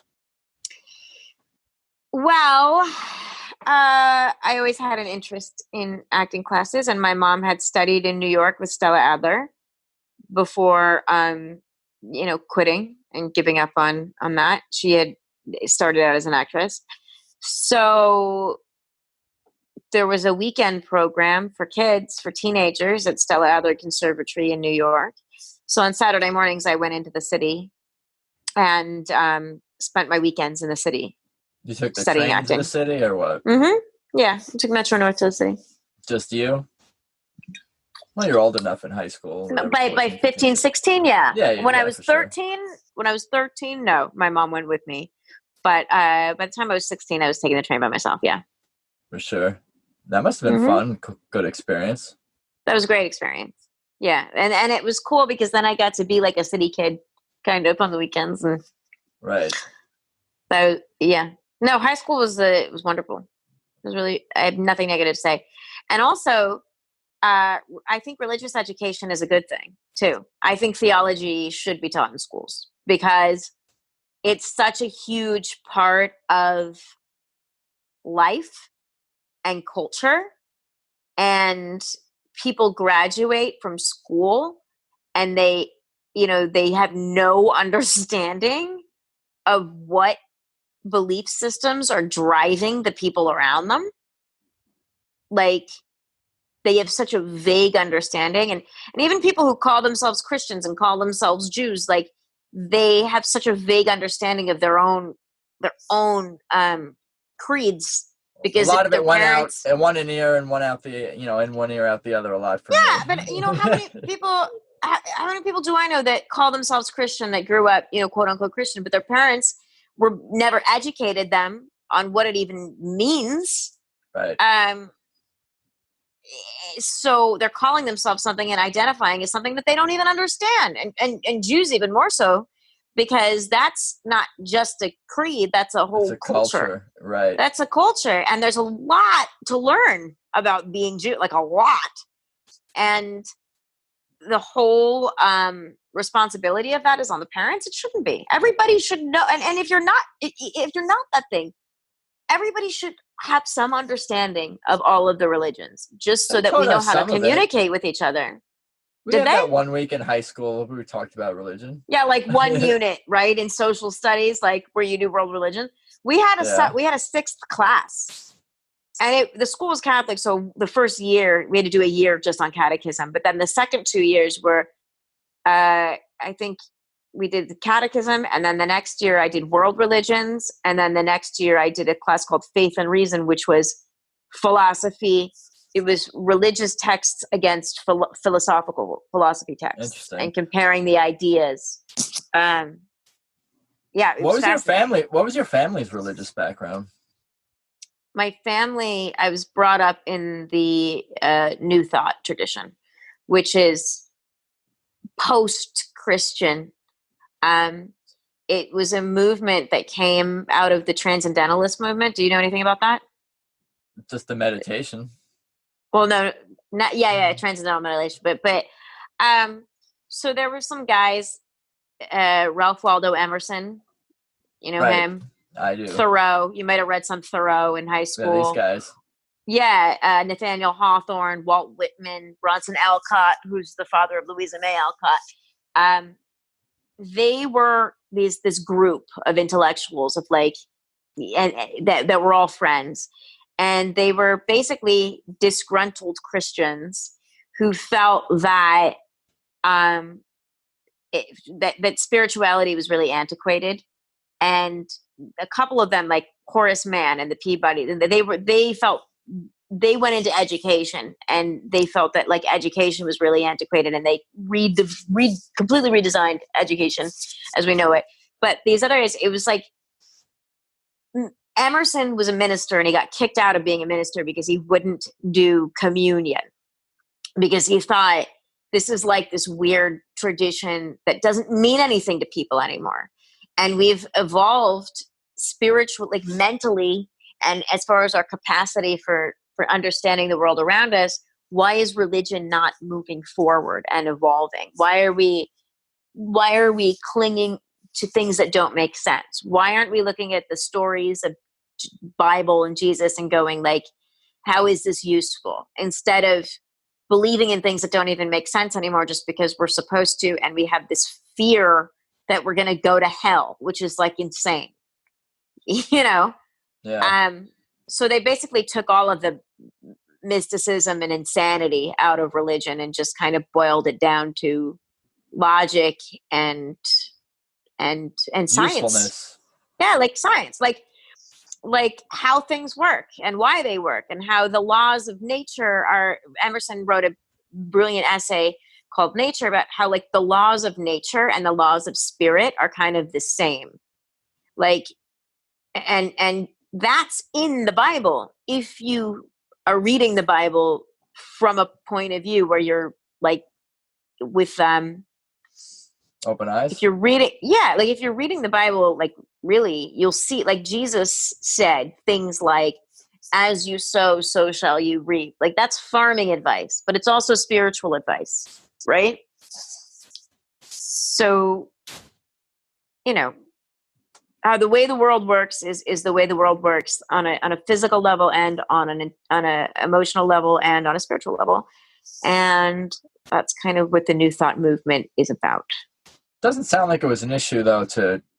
Well, I always had an interest in acting classes, and my mom had studied in New York with Stella Adler before, quitting and giving up on that. She had started out as an actress. So there was a weekend program for kids, for teenagers at Stella Adler Conservatory in New York. So on Saturday mornings, I went into the city and spent my weekends in the city. You took the studying train acting. to the city or what? Mm-hmm. Yeah, I took Metro North to the city. Just you? Well, you're old enough in high school. Whatever, By 14, 15, 16, yeah. When I was for 13, no, my mom went with me. But by the time I was 16, I was taking the train by myself, yeah. For sure. That must have been fun. Good experience. That was a great experience. Yeah. And it was cool because then I got to be like a city kid kind of on the weekends. And right. So, yeah. No, high school was wonderful. It was really, I have nothing negative to say. And also, I think religious education is a good thing too. I think theology should be taught in schools because it's such a huge part of life and culture. And people graduate from school and they have no understanding of what belief systems are driving the people around them. Like, they have such a vague understanding, and even people who call themselves Christians and call themselves Jews, like, they have such a vague understanding of their own creeds, because a lot of it went parents, out in one ear and one out the in one ear out the other a lot for me. But how many people do I know that call themselves Christian, that grew up, quote unquote Christian, but their parents were never educated them on what it even means. Right. So they're calling themselves something and identifying as something that they don't even understand. And Jews even more so, because that's not just a creed, that's a whole culture. Right. That's a culture. And there's a lot to learn about being Jew, like a lot. And the whole responsibility of that is on the parents. It shouldn't be. Everybody should know. And if you're not that thing, everybody should have some understanding of all of the religions, just so that we know how to communicate with each other. We had that 1 week in high school where we talked about religion. Yeah, like one unit, right, in social studies, like where you do world religion. We had a sixth class, and the school was Catholic, so the first year we had to do a year just on catechism. But then the second 2 years were, I think, we did the catechism, and then the next year I did world religions, and then the next year I did a class called Faith and Reason, which was philosophy. It was religious texts against philosophical philosophy texts and comparing the ideas. What was your family? What was your family's religious background? My family, I was brought up in the New Thought tradition, which is post-Christian. It was a movement that came out of the Transcendentalist movement. Do you know anything about that? Just the meditation. Well, no, not transcendental meditation, but so there were some guys, Ralph Waldo Emerson, you know him. I do. Thoreau, you might have read some Thoreau in high school. Yeah, these guys. Yeah, Nathaniel Hawthorne, Walt Whitman, Bronson Alcott, who's the father of Louisa May Alcott. They were this group of intellectuals of that were all friends, and they were basically disgruntled Christians who felt that that spirituality was really antiquated, and a couple of them, like Horace Mann and the Peabody, they went into education, and they felt that education was really antiquated, and they completely redesigned education as we know it. But these other guys, it was like Emerson was a minister, and he got kicked out of being a minister because he wouldn't do communion, because he thought this is like this weird tradition that doesn't mean anything to people anymore. And we've evolved spiritually, mentally, and as far as our capacity for understanding the world around us. Why is religion not moving forward and evolving? Why are we clinging to things that don't make sense? Why aren't we looking at the stories of Bible and Jesus and going how is this useful, instead of believing in things that don't even make sense anymore just because we're supposed to, and we have this fear that we're going to go to hell, which is insane, Yeah. so they basically took all of the mysticism and insanity out of religion and just kind of boiled it down to logic and science. Usefulness. Yeah, like science, like how things work and why they work and how the laws of nature are. Emerson wrote a brilliant essay called Nature about how like the laws of nature and the laws of spirit are kind of the same. Like, and that's in the Bible. If you are reading the Bible from a point of view where you're like with Open eyes. if you're reading the Bible, like really, you'll see, like Jesus said things like, as you sow, so shall you reap. Like that's farming advice, but it's also spiritual advice, right? So, you know, the way the world works is the way the world works on a physical level and on an emotional level and on a spiritual level. And that's kind of what the New Thought movement is about. Doesn't sound like it was an issue though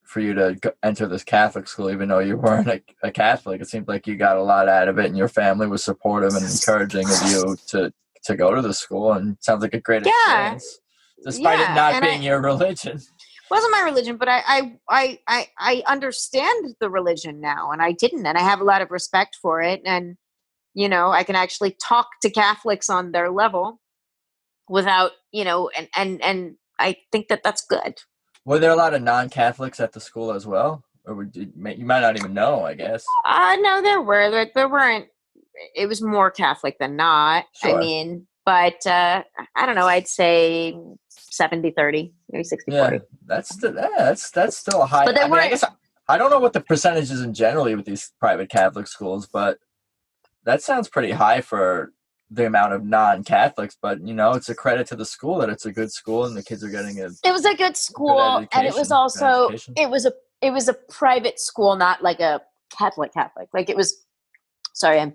for you to enter this Catholic school, even though you weren't a Catholic. It seemed like you got a lot out of it, and your family was supportive and encouraging of you to go to the school. And it sounds like a great experience, despite it not being your religion. Wasn't my religion, but I understand the religion now, and I didn't, and I have a lot of respect for it, and you know, I can actually talk to Catholics on their level without, you know, and I think that that's good. Were there a lot of non-Catholics at the school as well, or you might not even know? I guess. No, there weren't. It was more Catholic than not. Sure. I mean, but I don't know. I'd say 70-30, maybe 60-40. That's still a high. But I guess I don't know what the percentage is in generally with these private Catholic schools, but that sounds pretty high for the amount of non-Catholics. But you know, it's a credit to the school that it's a good school and the kids are getting it. It was a good school, and it was also it was a private school, not like a Catholic. Like it was. Sorry, I'm.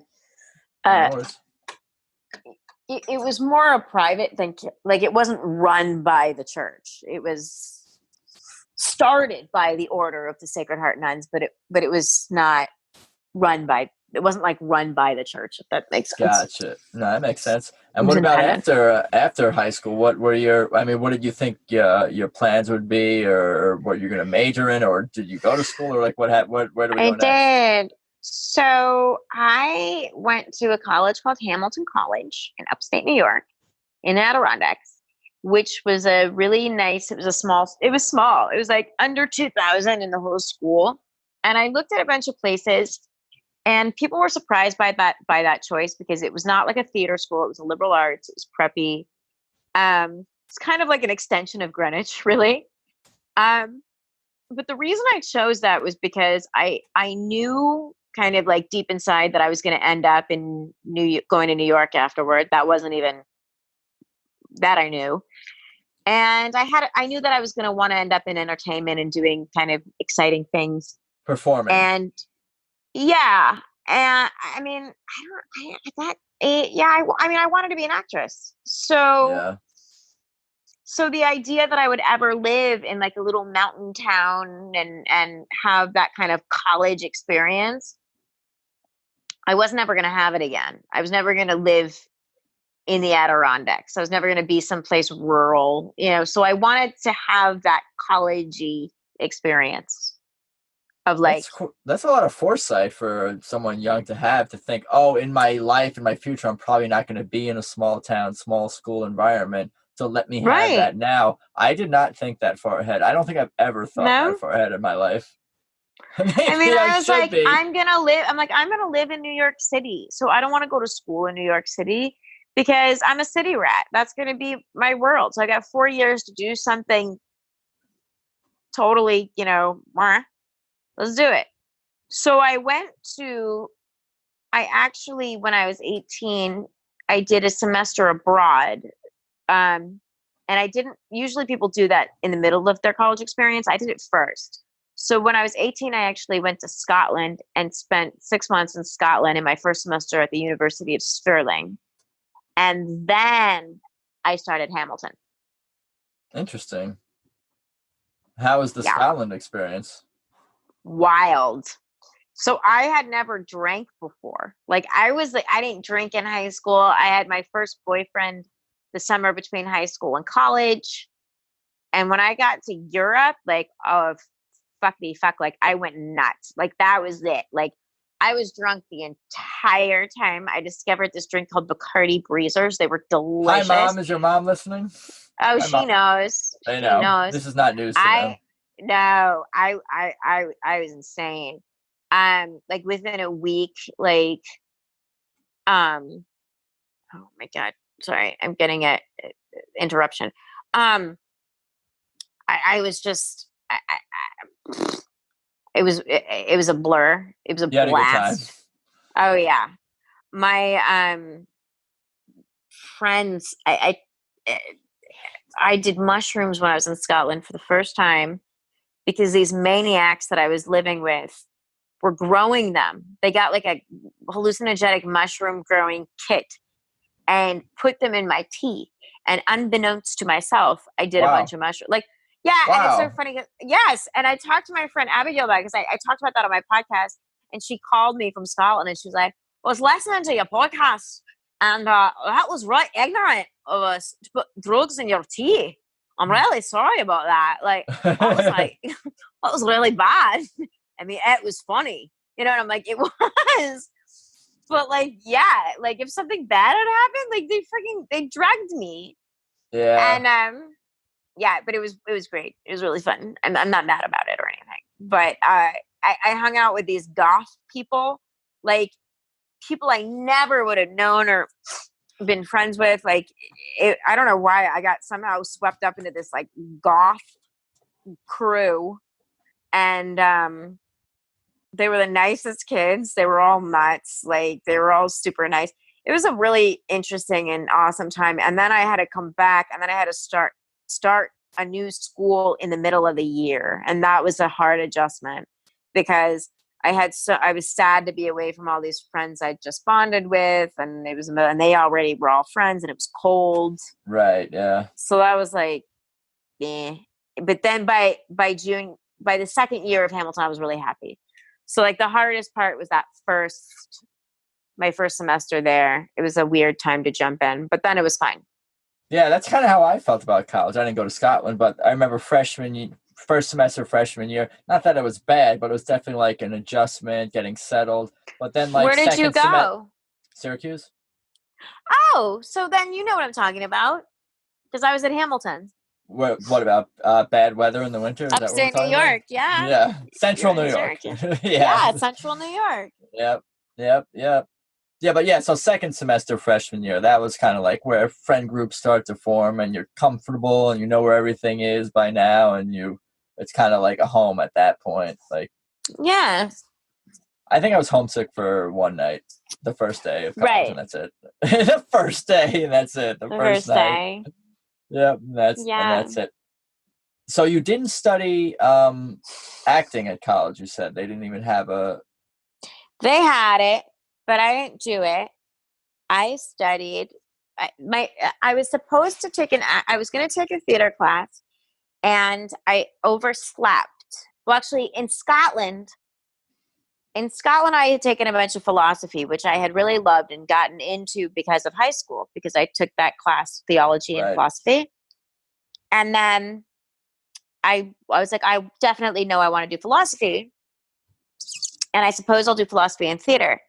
It was more a private than, like, it wasn't run by the church. It was started by the Order of the Sacred Heart Nuns, but it was not run by. It wasn't like run by the church. If that makes sense. Gotcha. No, that makes sense. And what about after high school? What did you think your plans would be, or what you're going to major in, or did you go to school, or like where do we go next? I did. So I went to a college called Hamilton College in upstate New York in Adirondacks, which was a really nice, it was small. It was like under 2,000 in the whole school. And I looked at a bunch of places, and people were surprised by that choice, because it was not like a theater school. It was a liberal arts. It was preppy. It's kind of like an extension of Greenwich, really. But the reason I chose that was because I knew kind of like deep inside that I was going to end up in going to New York afterward. That wasn't even that I knew. And I knew that I was going to want to end up in entertainment and doing kind of exciting things. Performing. And yeah. And I mean, I wanted to be an actress. So, yeah. So the idea that I would ever live in like a little mountain town and have that kind of college experience, I was never going to have it again. I was never going to live in the Adirondacks. I was never going to be someplace rural, you know. So I wanted to have that college-y experience of like. That's a lot of foresight for someone young to have, to think, oh, in my life, in my future, I'm probably not going to be in a small town, small school environment. So let me have that now. I did not think that far ahead. I don't think I've ever thought that far ahead in my life. I mean, I was like, I'm going to live in New York City. So I don't want to go to school in New York City because I'm a city rat. That's going to be my world. So I got 4 years to do something totally, you know, let's do it. So I actually, when I was 18, I did a semester abroad. And I didn't, usually people do that in the middle of their college experience. I did it first. So when I was 18, I actually went to Scotland and spent 6 months in Scotland in my first semester at the University of Stirling. And then I started Hamilton. Interesting. How was the Scotland experience? Wild. So I had never drank before. Like I didn't drink in high school. I had my first boyfriend the summer between high school and college. And when I got to Europe, like, oh, fuckity fuck, like I went nuts. Like that was it. Like I was drunk the entire time. I discovered this drink called Bacardi Breezers. They were delicious. Hi, Mom. Is your mom listening? Oh, Hi, she Mom. knows. They She know. knows. This is not news to them. I was insane. Like within a week, like, oh my God, sorry, I'm getting a interruption. I was just, it was a blur. It was a You had a good time. blast. Oh yeah. My, friends, I did mushrooms when I was in Scotland for the first time because these maniacs that I was living with were growing them. They got like a hallucinogenic mushroom growing kit and put them in my tea. And unbeknownst to myself, I did a bunch of mushrooms. Like, yeah, and it's so funny. Yes, and I talked to my friend Abigail about it because I talked about that on my podcast, and she called me from Scotland, and she was like, "I was listening to your podcast, and that was right ignorant of us to put drugs in your tea. I'm really sorry about that. Like, I was like, that was really bad. I mean, it was funny, you know." And I'm like, it was. But like, yeah, like if something bad had happened, like they drugged me. Yeah. And yeah, but it was great. It was really fun. I'm not mad about it or anything. But I hung out with these goth people, like people I never would have known or been friends with. Like I don't know why I got somehow swept up into this like goth crew, and they were the nicest kids. They were all nuts. Like they were all super nice. It was a really interesting and awesome time. And then I had to come back, and then I had to start a new school in the middle of the year. And that was a hard adjustment because I was sad to be away from all these friends I'd just bonded with, and they already were all friends, and it was cold. Right. Yeah. So that was like, eh. But then by the second year of Hamilton, I was really happy. So like the hardest part was my first semester there. It was a weird time to jump in, but then it was fine. Yeah, that's kind of how I felt about college. I didn't go to Scotland, but I remember first semester freshman year, not that it was bad, but it was definitely like an adjustment, getting settled. But then like where did you go? Syracuse. Oh, so then you know what I'm talking about because I was at Hamilton. What about bad weather in the winter? Is Upstate that what New we're York, talking yeah. about? Yeah, Central New York. Yeah, Central New York. Yep. Yeah, but yeah, so second semester freshman year, that was kind of like where friend groups start to form, and you're comfortable and you know where everything is by now, and it's kind of like a home at that point. Like, yeah. I think I was homesick for one night, the first day of college, right. And that's it. The first day, and that's it. The first night. Day. Yep, and that's it. So you didn't study acting at college, you said. They didn't even have a... They had it, but I didn't do it. I studied. I was supposed to take I was going to take a theater class, and I overslept. Well, actually, in Scotland, I had taken a bunch of philosophy, which I had really loved and gotten into because of high school, because I took that class, theology and philosophy. And then I was like, I definitely know I want to do philosophy. And I suppose I'll do philosophy and theater.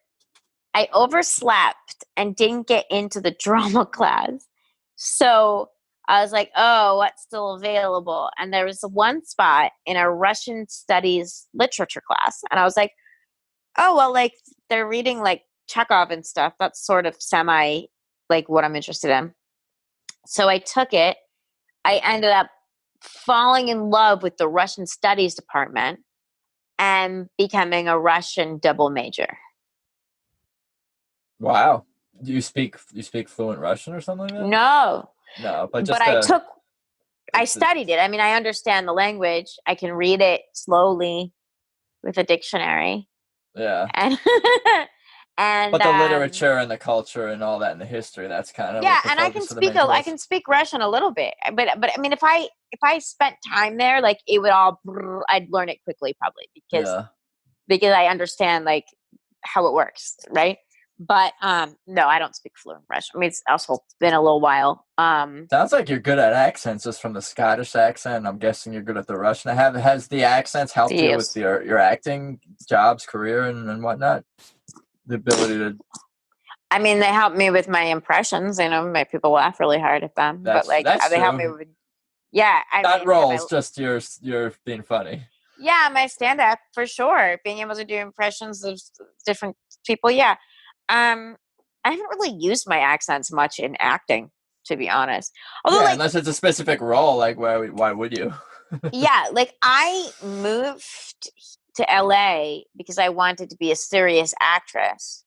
I overslept and didn't get into the drama class. So I was like, oh, what's still available? And there was one spot in a Russian studies literature class. And I was like, oh, well, like they're reading like Chekhov and stuff. That's sort of semi like what I'm interested in. So I took it. I ended up falling in love with the Russian studies department and becoming a Russian double major. Wow. Do you speak fluent Russian or something like that? No, but I studied it. I mean, I understand the language. I can read it slowly with a dictionary. Yeah. And but the literature and the culture and all that and the history, that's kind of and I can speak Russian a little bit. But I mean, if I spent time there, like it would I'd learn it quickly probably because because I understand like how it works, right? But no, I don't speak fluent Russian. I mean, it's also been a little while. Sounds like you're good at accents just from the Scottish accent. I'm guessing you're good at the Russian. Has the accents helped you with your acting jobs, career, and whatnot? The ability to. I mean, they help me with my impressions. You know, my people laugh really hard at them, but like they help me with. Yeah, not roles, just you're being funny. Yeah, my stand-up for sure. Being able to do impressions of different people. Yeah, I haven't really used my accents much in acting, to be honest. Although, like, unless it's a specific role, like why would you? Yeah, like I moved to LA because I wanted to be a serious actress.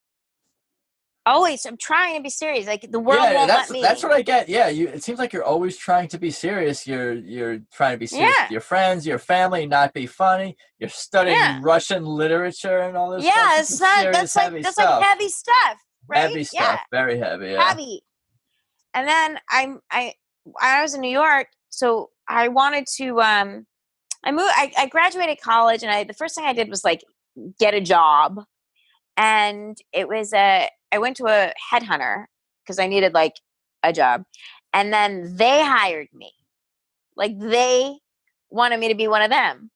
Always, I'm trying to be serious. Like the world won't let me. That's what I get. Yeah, it seems like you're always trying to be serious. You're trying to be serious with your friends, your family, not be funny. You're studying Russian literature and all this. Yeah, it's not. That's like heavy stuff, right? Heavy stuff, very heavy. Yeah. Heavy. And then I was in New York, so I wanted to. I moved. I graduated college, and the first thing I did was like get a job, and it was I went to a headhunter because I needed like a job, and then they hired me. Like they wanted me to be one of them.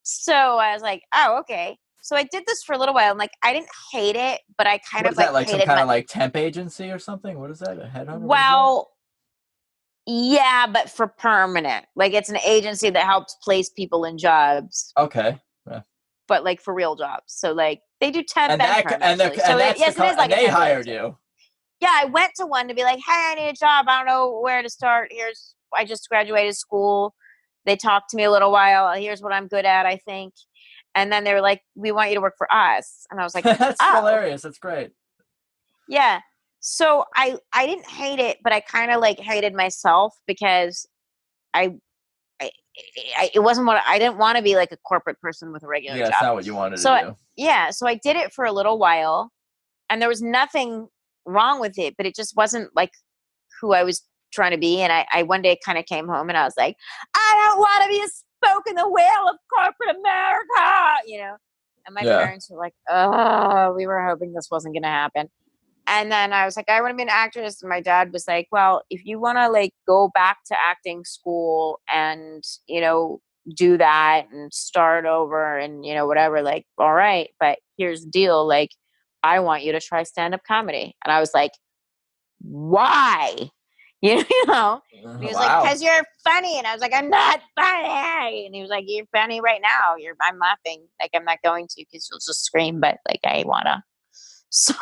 So I was like, oh, okay. So I did this for a little while. And like I didn't hate it, but I kind of like like some kind of like temp agency or something. What is that? A headhunter? Well, yeah, but for permanent. Like it's an agency that helps place people in jobs. Okay. Yeah. But like for real jobs. So like they do temp and they hired you. Yeah, I went to one to be like, hey, I need a job. I don't know where to start. I just graduated school. They talked to me a little while. Here's what I'm good at, I think. And then they were like, we want you to work for us. And I was like, that's hilarious. That's great. Yeah. So I didn't hate it, but I kind of like hated myself because it wasn't what I didn't want to be like a corporate person with a regular job. That's not what you wanted to do. Yeah. So I did it for a little while and there was nothing wrong with it, but it just wasn't like who I was trying to be. And I one day kind of came home and I was like, I don't want to be a spoke in the wheel of corporate America, you know? And my parents were like, oh, we were hoping this wasn't going to happen. And then I was like, I want to be an actress. And my dad was like, well, if you want to like go back to acting school and, you know, do that and start over and, you know, whatever, like, all right, but here's the deal. Like, I want you to try stand-up comedy. And I was like, why? You know? And he was like, because you're funny. And I was like, I'm not funny. And he was like, you're funny right now. I'm laughing. Like, I'm not going to because you'll just scream, but like, I want to. So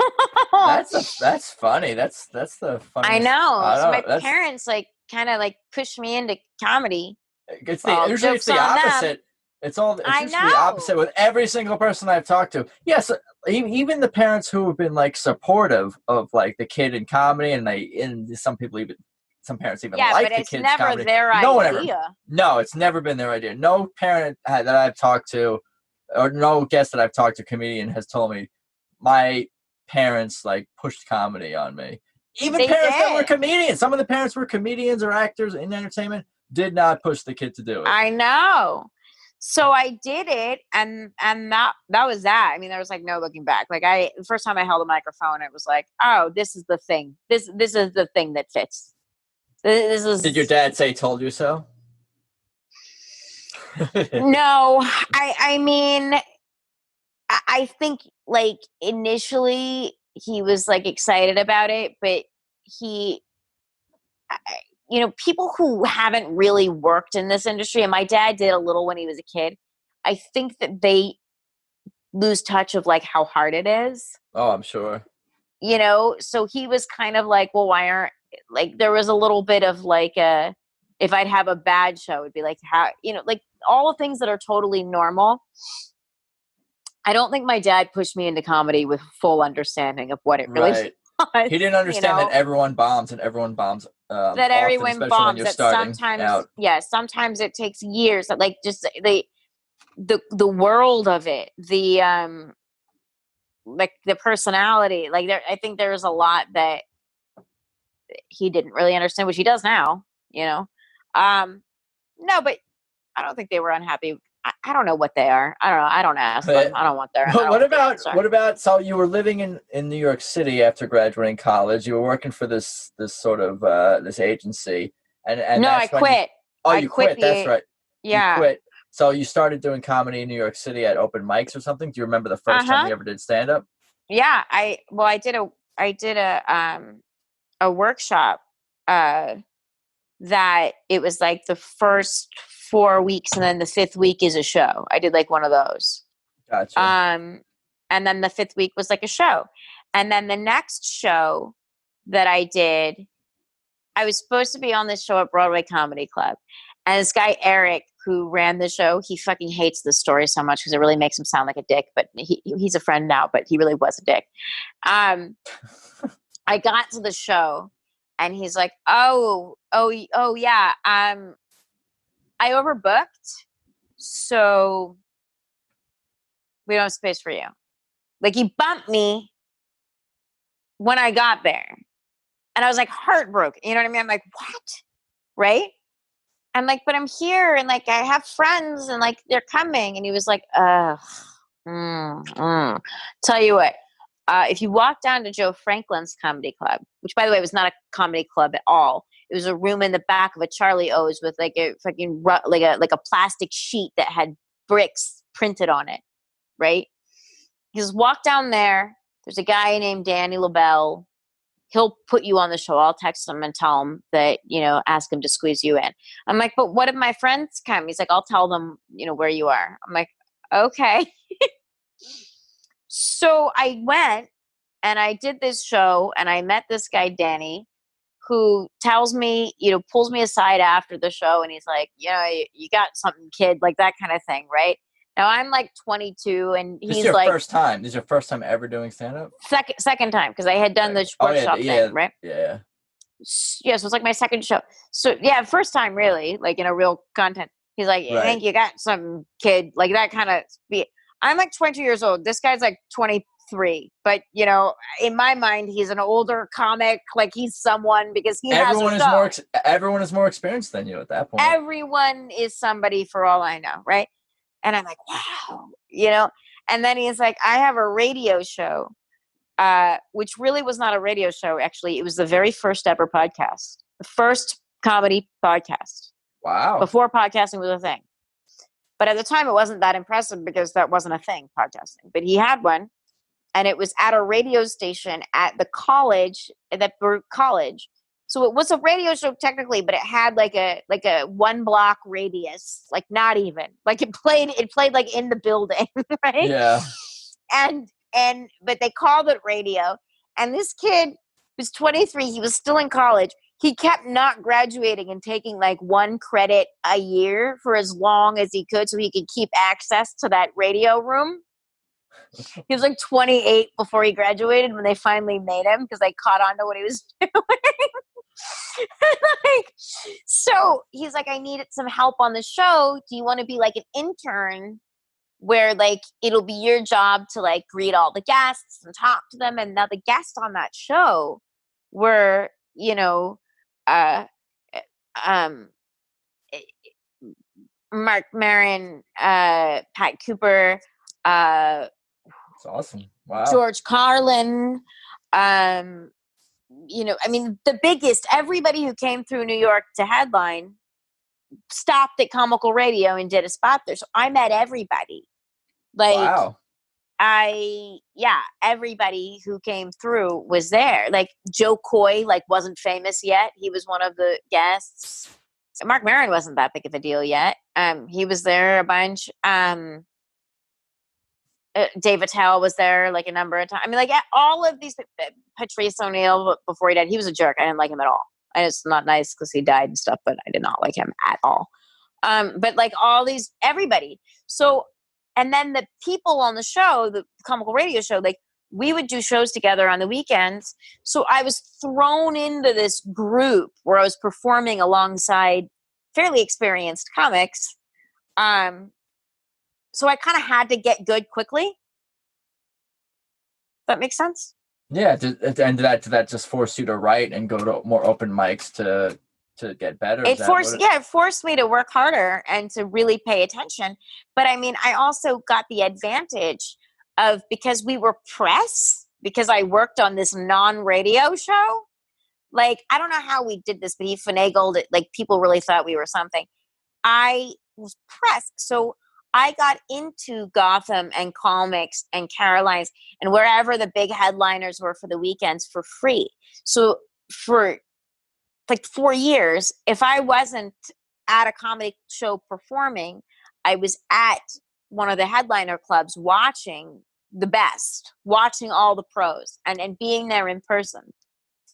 that's funny. That's the funniest. I know. So my parents like kind of like pushed me into comedy. Usually it's the opposite. It's usually the opposite with every single person I've talked to. Yes, even the parents who have been like supportive of like the kid in comedy, and some parents even like the kid's comedy. Yeah, but it's never their idea. No, it's never been their idea. No parent that I've talked to, or no guest that I've talked to, comedian has told me my parents like pushed comedy on me. Even parents that were comedians. Some of the parents were comedians or actors in entertainment. Did not push the kid to do it. I know. So I did it, and that was that. I mean, there was like no looking back. Like the first time I held a microphone, it was like, oh, this is the thing. This is the thing that fits. This is. Did your dad say "told you so"? No, I mean, I think like initially he was like excited about it, but you know, people who haven't really worked in this industry, and my dad did a little when he was a kid, I think that they lose touch of like how hard it is. Oh, I'm sure. You know, so he was kind of like, well, why aren't, like, there was a little bit of like if I'd have a bad show, it'd be like, how, you know, like all the things that are totally normal. I don't think my dad pushed me into comedy with full understanding of what it really was. He didn't understand that everyone bombs and everyone bombs. That everyone bombs. That sometimes, sometimes it takes years. Like just the world of it, the like the personality. Like I think there's a lot that he didn't really understand, which he does now. You know, no, but I don't think they were unhappy I don't know what they are. I don't know. I don't ask them. I don't want their. I don't What want the about answer. what about? So you were living in New York City after graduating college. You were working for this sort of this agency, and No, I that's when quit. you quit. That's right. You Yeah. quit. So you started doing comedy in New York City at open mics or something. Do you remember the first time you ever did stand up? Yeah, I did a workshop that it was like the first 4 weeks and then the fifth week is a show. I did like one of those. Gotcha. And then the fifth week was like a show. And then the next show that I did, I was supposed to be on this show at Broadway Comedy Club. And this guy, Eric, who ran the show, he fucking hates this story so much because it really makes him sound like a dick. But he's a friend now, but he really was a dick. I got to the show and he's like, oh, yeah. I overbooked. So we don't have space for you. Like, he bumped me when I got there. And I was like heartbroken. You know what I mean? I'm like, what? Right? I'm like, but I'm here and like I have friends and like they're coming. And he was like, Tell you what, if you walk down to Joe Franklin's comedy club, which by the way was not a comedy club at all. It was a room in the back of a Charlie O's with like a fucking like a plastic sheet that had bricks printed on it. Right? He says, walk down there. There's a guy named Danny LaBelle. He'll put you on the show. I'll text him and tell him that, ask him to squeeze you in. I'm like, but what if my friends come? He's like, I'll tell them, where you are. I'm like, okay. So I went and I did this show and I met this guy, Danny, who tells me, pulls me aside after the show. And he's like, you got something, kid, like that kind of thing. Right. Now I'm like 22 and he's like. This is your first time ever doing stand-up? Second time, because I had done the workshop thing, right? Yeah. Yeah, so it's like my second show. So yeah, first time really, like real content. He's like, I think you got some kid, like that kind of speed. I'm like 20 years old. This guy's like 23. But in my mind, he's an older comic, like he's someone because everyone is more experienced than you at that point. Everyone is somebody for all I know, right? And I'm like, wow, and then he's like, I have a radio show, which really was not a radio show. Actually, it was the very first ever podcast, the first comedy podcast. Wow. Before podcasting was a thing. But at the time, it wasn't that impressive because that wasn't a thing, podcasting. But he had one, and it was at a radio station at the college, college. So it was a radio show technically, but it had like a 1 block radius, like not even like it played like in the building, right? Yeah. But they called it radio. And this kid was 23. He was still in college. He kept not graduating and taking like 1 credit a year for as long as he could so he could keep access to that radio room. He was like 28 before he graduated when they finally made him because they caught on to what he was doing. So he's like, I needed some help on the show. Do you want to be like an intern where like it'll be your job to like greet all the guests and talk to them? And now the guests on that show were, Mark Maron, Pat Cooper, that's awesome. Wow. George Carlin, the biggest, everybody who came through New York to headline stopped at Comical Radio and did a spot there. So I met everybody. Like, wow. Everybody who came through was there. Like Joe Coy, like wasn't famous yet. He was one of the guests. Mark Maron wasn't that big of a deal yet. He was there a bunch. Dave Attell was there like a number of times. I mean, like all of these, Patrice O'Neill before he died, he was a jerk. I didn't like him at all. And it's not nice because he died and stuff, but I did not like him at all. But like all these, everybody. So, and then the people on the show, the Comical Radio show, like we would do shows together on the weekends. So I was thrown into this group where I was performing alongside fairly experienced comics. So I kind of had to get good quickly. That makes sense? Yeah. Did that just force you to write and go to more open mics to to get better? Is It that forced, what? yeah, it forced me to work harder and to really pay attention. But I mean, I also got the advantage of, because we were press, because I worked on this non-radio show. Like, I don't know how we did this, but he finagled it. Like, people really thought we were something. I was press. So I got into Gotham and Comics and Caroline's and wherever the big headliners were for the weekends for free. So for like 4 years, if I wasn't at a comedy show performing, I was at one of the headliner clubs watching the best, watching all the pros and being there in person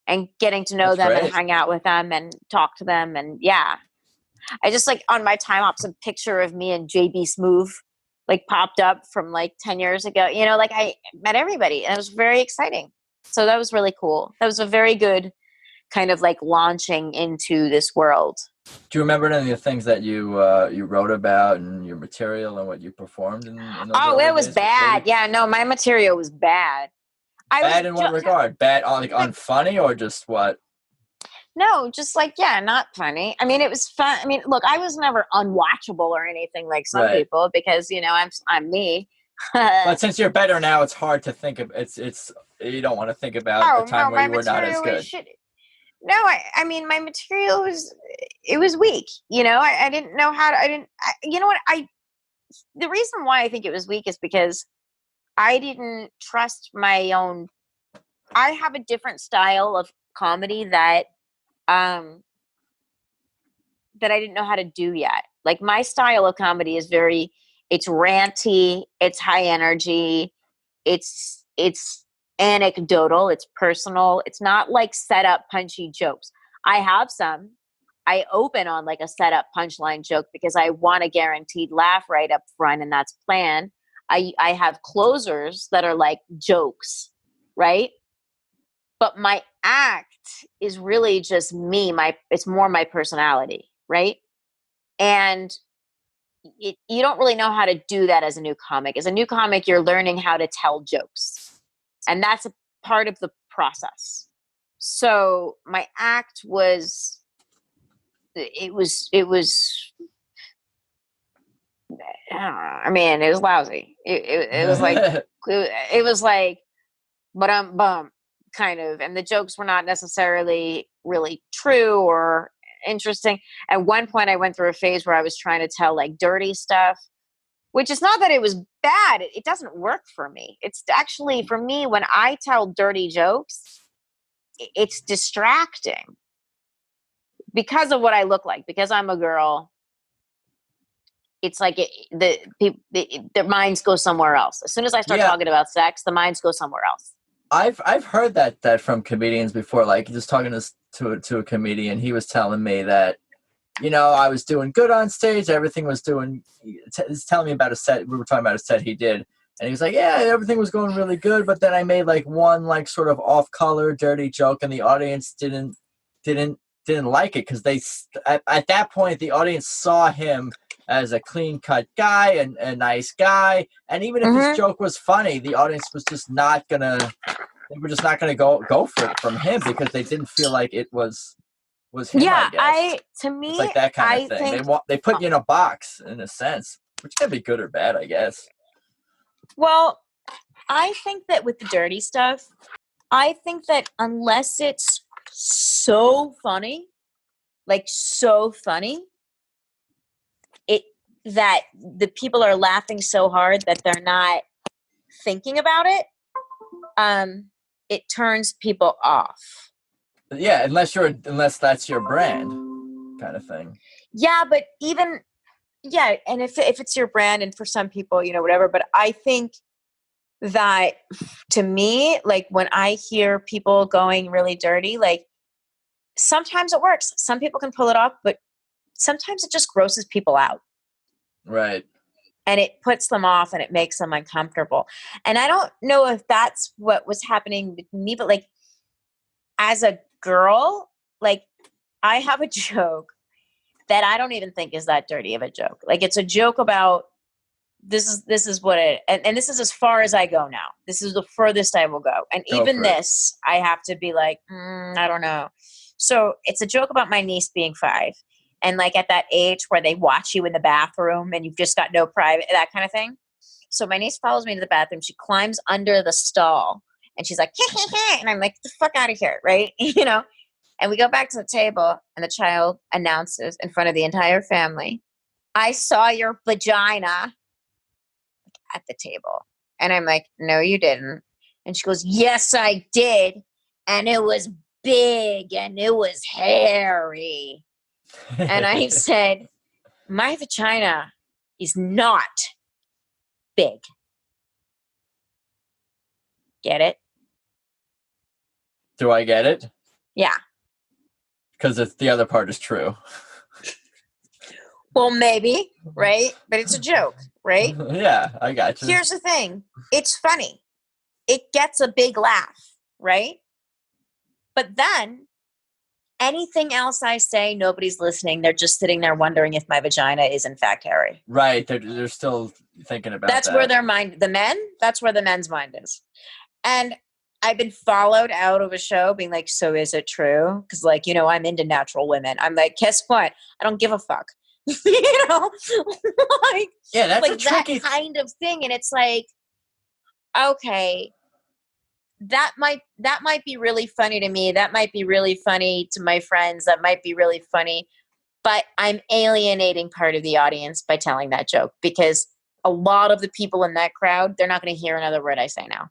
and getting to know That's them and great. hang out with them and talk to them. And yeah, I just like on my time ops, a picture of me and JB Smoove like popped up from like 10 years ago. You know, like I met everybody and it was very exciting. So that was really cool. That was a very good kind of like launching into this world. Do you remember any of the things that you wrote about and your material and what you performed in those Oh, early it was days before you? bad. Yeah, no, my material was bad. I was Bad in what regard? Bad, like like, unfunny, or just what? no, just like, yeah, not funny. I mean, it was fun. I mean, look, I was never unwatchable or anything like some Right. people because, you know, I'm me. But since you're better now, it's hard to think of. It's you don't want to think about a Oh time no, where my you were not as material was good. shit. No, I mean, my material was, it was weak. You know, I didn't know how to, you know what, the reason why I think it was weak is because I didn't trust my own, I have a different style of comedy um, that I didn't know how to do yet. Like my style of comedy is very, it's ranty, it's high energy, it's anecdotal, it's personal. It's not like set up punchy jokes. I have some. I open on like a set up punchline joke because I want a guaranteed laugh right up front and that's planned. I have closers that are like jokes, right? But my act is really just me. It's more my personality, right? And you don't really know how to do that as a new comic. As a new comic, you're learning how to tell jokes, and that's a part of the process. So my act was, it was. I mean, it was lousy. It was like it was like, but bum kind of, and the jokes were not necessarily really true or interesting. At one point, I went through a phase where I was trying to tell like dirty stuff, which is not that it was bad. It doesn't work for me. It's actually for me when I tell dirty jokes, it's distracting because of what I look like. Because I'm a girl, it's like their minds go somewhere else. As soon as I start Yeah, talking about sex, the minds go somewhere else. I've heard that from comedians before. Like just talking to a comedian, he was telling me that I was doing good on stage. Everything was doing. He's telling me about a set. We were talking about a set he did, and he was like, "Yeah, everything was going really good." But then I made like one like sort of off color, dirty joke, and the audience didn't didn't like it because at that point the audience saw him as a clean cut guy and a nice guy, and even if his Mm-hmm. joke was funny, the audience was just not gonna. They were just not gonna go for it from him because they didn't feel like it was him, I Yeah, guess. to It's me, like that kind of I thing. think, They put you in a box in a sense, which can be good or bad, I guess. well, I think that with the dirty stuff, I think that unless it's so funny, like so funny, it that the people are laughing so hard that they're not thinking about it, it turns people off. Yeah, unless that's your brand kind of thing. Yeah, but even, yeah, and if it's your brand and for some people, you know, whatever, but I think that to me, like when I hear people going really dirty, like sometimes it works. Some people can pull it off, but sometimes it just grosses people out Right. and it puts them off and it makes them uncomfortable. And I don't know if that's what was happening with me, but like as a girl, like I have a joke that I don't even think is that dirty of a joke. Like it's a joke about this is what it, and this is as far as I go now. This is the furthest I will go. And Go even for it. this, I have to be like, I don't know. So it's a joke about my niece being 5. And like at that age where they watch you in the bathroom and you've just got no private, that kind of thing. So my niece follows me to the bathroom. She climbs under the stall and she's like, and I'm like, get the fuck out of here. Right. And we go back to the table and the child announces in front of the entire family, I saw your vagina at the table. And I'm like, no, you didn't. And she goes, yes, I did. And it was big and it was hairy. And I said, my vagina is not big. Get it? Do I get it? Yeah. Because the other part is true. Well, maybe, right? But it's a joke, right? Yeah, I got you. Here's the thing. It's funny. It gets a big laugh, right? But then anything else I say, nobody's listening. They're just sitting there wondering if my vagina is in fact hairy. Right. They're still thinking about that's that. Where their mind, that's where the men's mind is. And I've been followed out of a show being like, so is it true? Because like, I'm into natural women. I'm like, guess what? I don't give a fuck. Like, yeah, that's like a tricky that kind of thing. And it's like, okay, that might be really funny to me. That might be really funny to my friends. That might be really funny. But I'm alienating part of the audience by telling that joke because a lot of the people in that crowd, they're not going to hear another word I say now.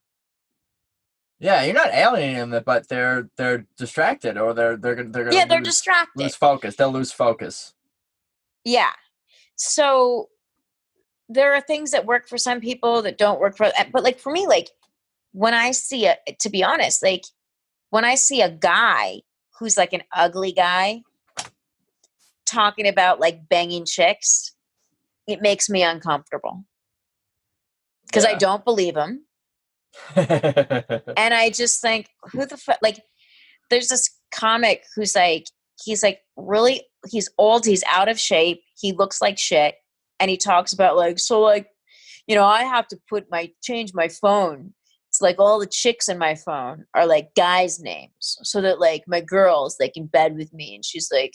Yeah, you're not alienating them, but they're distracted or they're gonna they're distracted. Lose focus. They'll lose focus. Yeah. So there are things that work for some people that don't work for, but like for me, like when I see to be honest, like when I see a guy who's like an ugly guy talking about like banging chicks, it makes me uncomfortable because I don't believe him. And I just think, who the fuck, like there's this comic who's like, he's old, he's out of shape, he looks like shit, and he talks about like, so like, I have to change my phone. It's like all the chicks in my phone are like guys' names so that like my girls, they can bed with me. And she's like,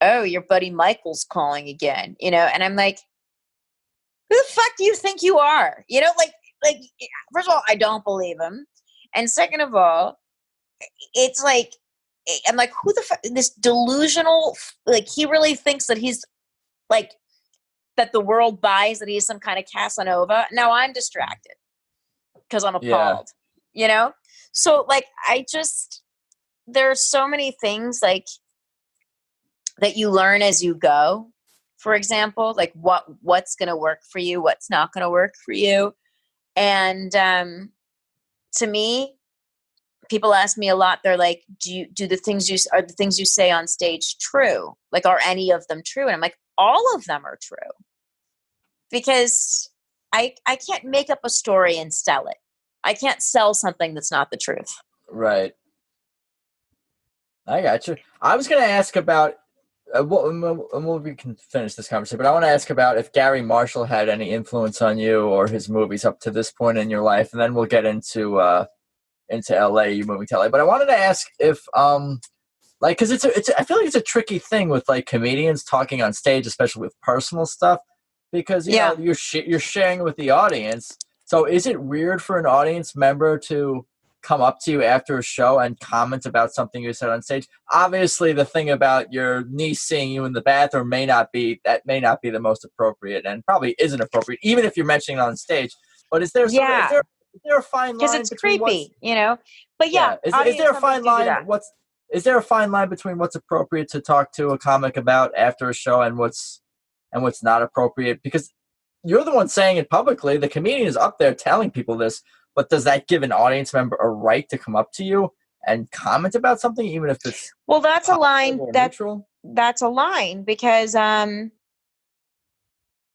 oh, your buddy Michael's calling again, and I'm like, who the fuck do you think you are? Like, first of all, I don't believe him. And second of all, it's like, I'm like, who the fuck, this delusional, like he really thinks that he's like, that the world buys that he's some kind of Casanova. Now I'm distracted because I'm appalled, So like, there are so many things like that you learn as you go. For example, like what's going to work for you, what's not going to work for you. And to me, people ask me a lot. They're like, are the things you say on stage true? Like, are any of them true? And I'm like, all of them are true. Because I can't make up a story and sell it. I can't sell something that's not the truth. Right. I got you. I was going to ask about, we can finish this conversation, but I want to ask about if Garry Marshall had any influence on you or his movies up to this point in your life, and then we'll get into LA, you moving to LA. But I wanted to ask if, because I feel like it's a tricky thing with like comedians talking on stage, especially with personal stuff, because you know you're sharing with the audience. So is it weird for an audience member to come up to you after a show and comment about something you said on stage? Obviously, the thing about your niece seeing you in the bathroom may not be the most appropriate, and probably isn't appropriate, even if you're mentioning it on stage. But is there is there a fine line? Because it's creepy, But is there a fine line? Is there a fine line between what's appropriate to talk to a comic about after a show and what's not appropriate? Because you're the one saying it publicly. The comedian is up there telling people this. But does that give an audience member a right to come up to you and comment about something, even if it's that's a line neutral? That's a line because on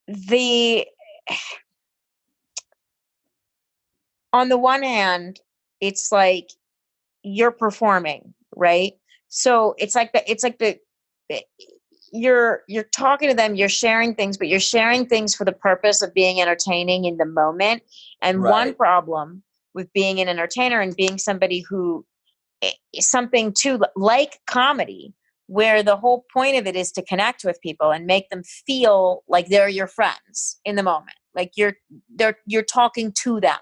the one hand, it's like you're performing, right? So it's like you're talking to them, you're sharing things, but you're sharing things for the purpose of being entertaining in the moment. And one problem with being an entertainer and being somebody who something too like comedy, where the whole point of it is to connect with people and make them feel like they're your friends in the moment. Like you're talking to them.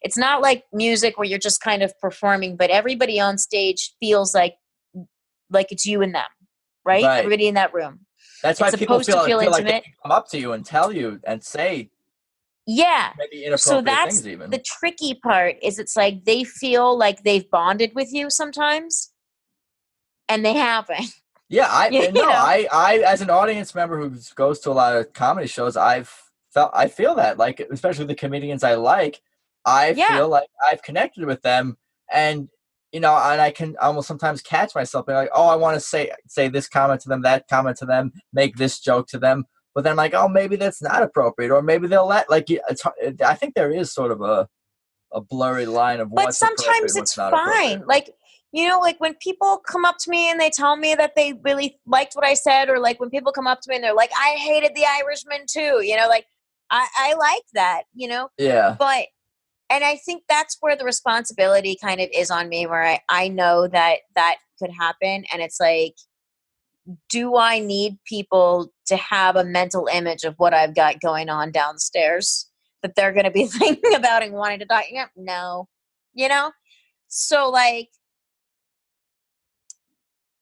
It's not like music where you're just kind of performing, but everybody on stage feels like it's you and them, right? Everybody in that room. That's why people feel intimate. like they can come up to you and tell you and say maybe inappropriate so that's things even. The tricky part is it's like they feel like they've bonded with you sometimes, and they haven't. Yeah, I as an audience member who goes to a lot of comedy shows, I feel that, like, especially the comedians I like, I feel like I've connected with them, and and I can almost sometimes catch myself being like, oh, I want to say this comment to them, that comment to them, make this joke to them, but then I'm like, oh, maybe that's not appropriate, or maybe they'll I think there is sort of a blurry line of what's appropriate and what's not appropriate. Like, like when people come up to me and they tell me that they really liked what I said, or like when people come up to me and they're like, I hated The Irishman too, like I like that, Yeah. But, and I think that's where the responsibility kind of is on me, where I know that could happen. And it's like, do I need people to have a mental image of what I've got going on downstairs that they're going to be thinking about and wanting to talk? No, so like,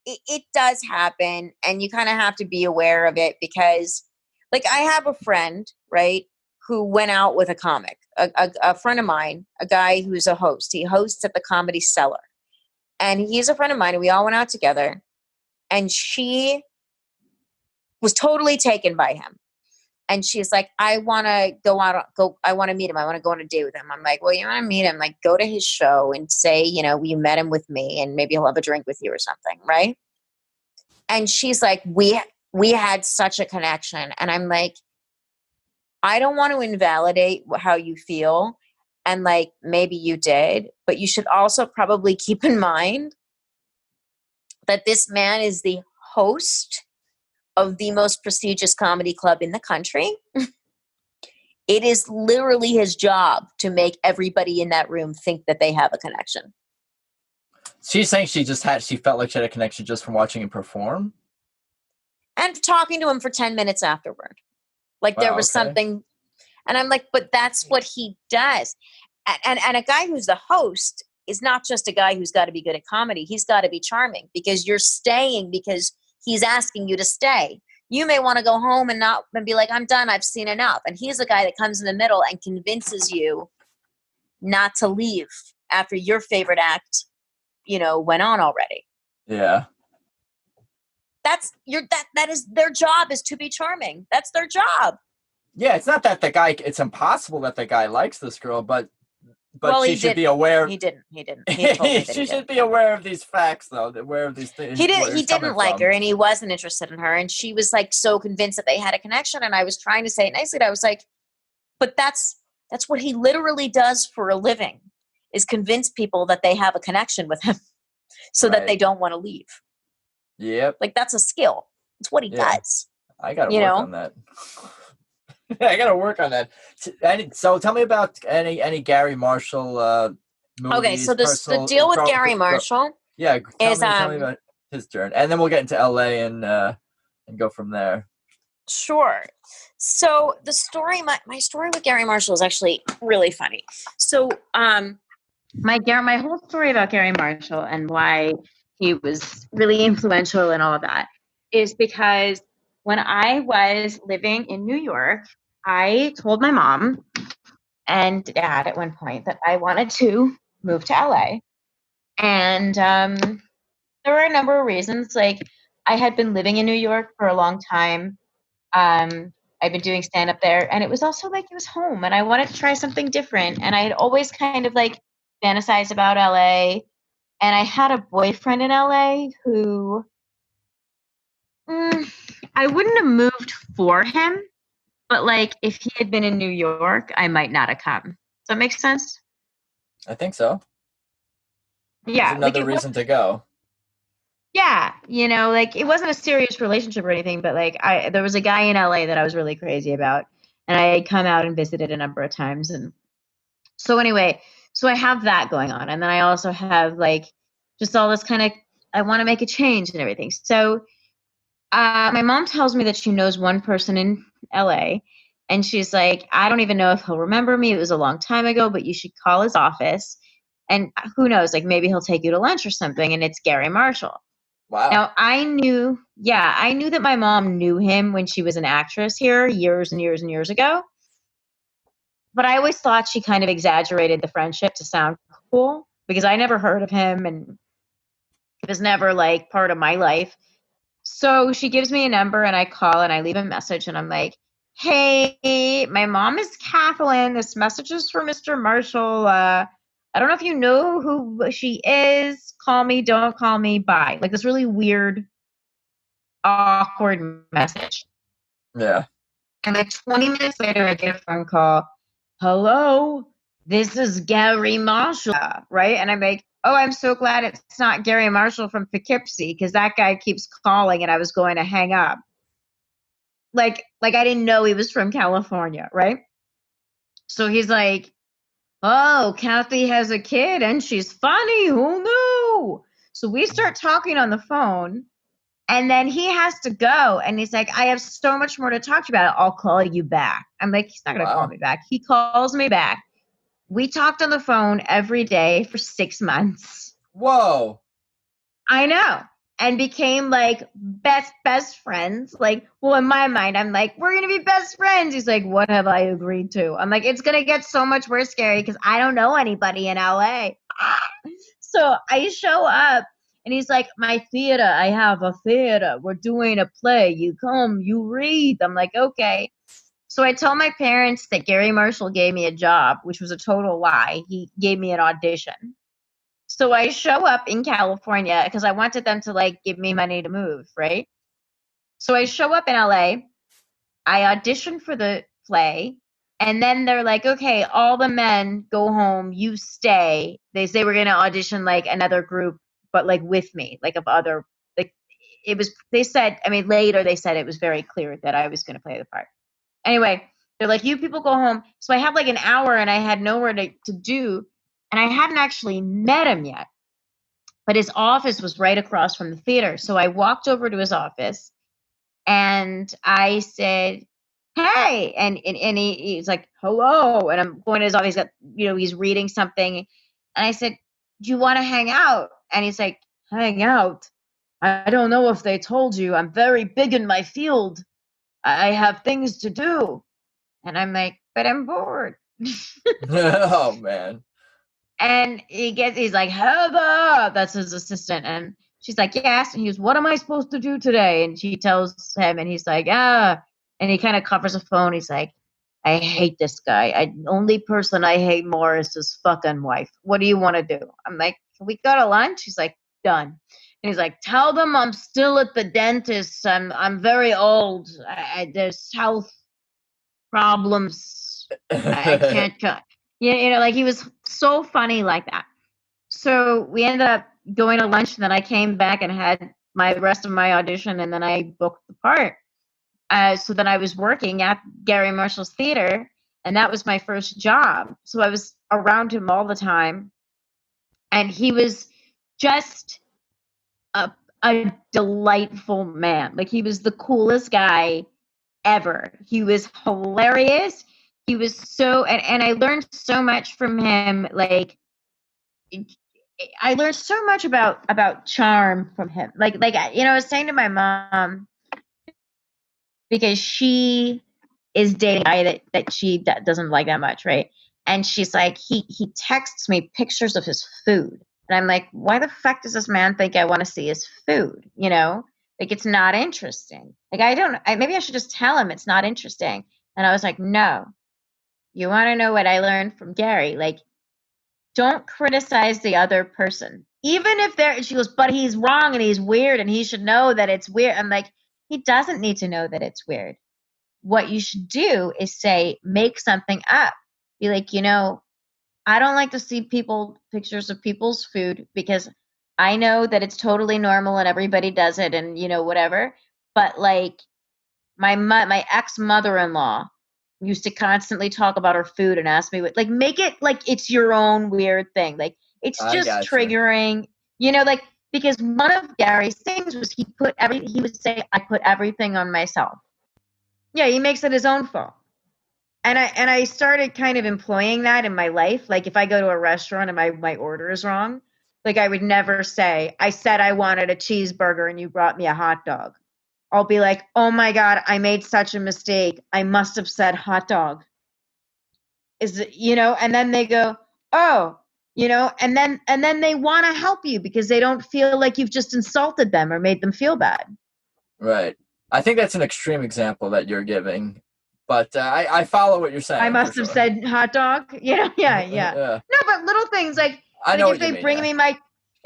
it does happen, and you kind of have to be aware of it, because like I have a friend, right, who went out with a comic, a friend of mine, a guy who's a host. He hosts at the Comedy Cellar, and he's a friend of mine, and we all went out together, and she was totally taken by him. And she's like, I want to I want to meet him. I want to go on a date with him. I'm like, well, you want to meet him? Like, go to his show and say, you met him with me, and maybe he'll have a drink with you or something. Right. And she's like, we had such a connection. And I'm like, I don't want to invalidate how you feel. And like, maybe you did, but you should also probably keep in mind that this man is the host of the most prestigious comedy club in the country. It is literally his job to make everybody in that room think that they have a connection. She's saying she felt like she had a connection just from watching him perform? And talking to him for 10 minutes afterward. Like there was something, and I'm like, but that's what he does. And a guy who's the host is not just a guy who's got to be good at comedy. He's got to be charming, because you're staying because he's asking you to stay. You may want to go home and be like, I'm done. I've seen enough. And he's the guy that comes in the middle and convinces you not to leave after your favorite act, went on already. Yeah. That is their job, is to be charming. That's their job. Yeah. It's not that it's impossible that the guy likes this girl, but she should be aware. He didn't. He told me that she should be aware of these facts, though. Aware of these things. He didn't like her, and he wasn't interested in her, and she was like so convinced that they had a connection. And I was trying to say it nicely. I was like, but that's what he literally does for a living, is convince people that they have a connection with him, so that they don't want to leave. Yep. Like that's a skill. It's what he does. I got to work on that. I got to work on that. So tell me about any Garry Marshall movies. Okay, so the deal with Garry Marshall is tell me about his journey, and then we'll get into LA and go from there. Sure. So the story, my story with Garry Marshall is actually really funny. So my whole story about Garry Marshall and why he was really influential and all of that is because when I was living in New York, I told my mom and dad at one point that I wanted to move to LA. And there were a number of reasons. Like, I had been living in New York for a long time. I'd been doing stand-up there. And it was also like it was home. And I wanted to try something different. And I had always kind of like fantasized about LA. And I had a boyfriend in LA who I wouldn't have moved for him, but like if he had been in New York, I might not have come. Does that make sense? I think so. Yeah. There's another reason to go. Yeah. Like it wasn't a serious relationship or anything, but like there was a guy in LA that I was really crazy about, and I had come out and visited a number of times. And so anyway, so I have that going on. And then I also have like just all this kind of, I want to make a change and everything. So my mom tells me that she knows one person in LA, and she's like, I don't even know if he'll remember me. It was a long time ago, but you should call his office. And who knows, like maybe he'll take you to lunch or something. And it's Garry Marshall. Wow. Now I knew that my mom knew him when she was an actress here years and years and years ago. But I always thought she kind of exaggerated the friendship to sound cool because I never heard of him and it was never like part of my life. So she gives me a number and I call and I leave a message and I'm like, hey, my mom is Kathleen. This message is for Mr. Marshall. I don't know if you know who she is. Call me, don't call me, bye. Like this really weird, awkward message. Yeah. And like 20 minutes later, I get a phone call. Hello, this is Garry Marshall, right? And I'm like, oh, I'm so glad it's not Garry Marshall from Poughkeepsie because that guy keeps calling and I was going to hang up. Like I didn't know he was from California, right? So he's like, oh, Kathy has a kid and she's funny. Who knew? So we start talking on the phone and then he has to go. And he's like, I have so much more to talk to you about. I'll call you back. I'm like, he's not going to call me back. He calls me back. We talked on the phone every day for 6 months. Whoa. I know. And became like best friends. Like, well, in my mind, I'm like, we're going to be best friends. He's like, what have I agreed to? I'm like, it's going to get so much worse, Gary, because I don't know anybody in LA. So I show up and he's like, my theater, I have a theater. We're doing a play. You come, you read. I'm like, okay. So I told my parents that Garry Marshall gave me a job, which was a total lie. He gave me an audition. So I show up in California because I wanted them to like give me money to move, right? So I show up in LA. I audition for the play. And then they're like, okay, all the men go home. You stay. They say we're going to audition like another group, but like with me, like of other, like it was, they said, I mean, later they said it was very clear that I was going to play the part. Anyway, they're like, you people go home. So I had like an hour and I had nowhere to do. And I hadn't actually met him yet. But his office was right across from the theater. So I walked over to his office and I said, hey. And he's like, hello. And I'm going to his office. He's got, he's reading something. And I said, do you want to hang out? And he's like, hang out? I don't know if they told you. I'm very big in my field. I have things to do. And I'm like, but I'm bored. Oh, man. And he's like, Heather, that's his assistant. And she's like, yes. And he goes, what am I supposed to do today? And she tells him, and he's like, and he kind of covers the phone. He's like, I hate this guy. Only person I hate more is his fucking wife. What do you want to do? I'm like, can we go to lunch? He's like, done. And he's like, tell them I'm still at the dentist. I'm very old. There's health problems. I can't cut. Like he was so funny like that. So we ended up going to lunch, and then I came back and had my rest of my audition, and then I booked the part. So then I was working at Garry Marshall's theater, and that was my first job. So I was around him all the time, and he was just a delightful man. Like he was the coolest guy ever. He was hilarious. He was so, and I learned so much from him. Like I learned so much about charm from him. Like I was saying to my mom, because she is dating a guy that she doesn't like that much, right? And she's like, he texts me pictures of his food. And I'm like, why the fuck does this man think I want to see his food? Like it's not interesting. Like maybe I should just tell him it's not interesting. And I was like, no, you want to know what I learned from Garry? Like, don't criticize the other person. Even if she goes, but he's wrong and he's weird and he should know that it's weird. I'm like, he doesn't need to know that it's weird. What you should do is say, make something up. Be like, I don't like to see pictures of people's food because I know that it's totally normal and everybody does it and, whatever. But like my ex-mother-in-law used to constantly talk about her food and ask me make it like it's your own weird thing. Like it's just triggering. Like, because one of Gary's things was he would say, I put everything on myself. Yeah, he makes it his own fault. And I started kind of employing that in my life. Like, if I go to a restaurant and my order is wrong, like, I would never say, I said I wanted a cheeseburger and you brought me a hot dog. I'll be like, oh my God, I made such a mistake. I must have said hot dog. And then they go, oh, and then they want to help you because they don't feel like you've just insulted them or made them feel bad. Right. I think that's an extreme example that you're giving, but I follow what you're saying. I must have said hot dog. Yeah. No, but little things like if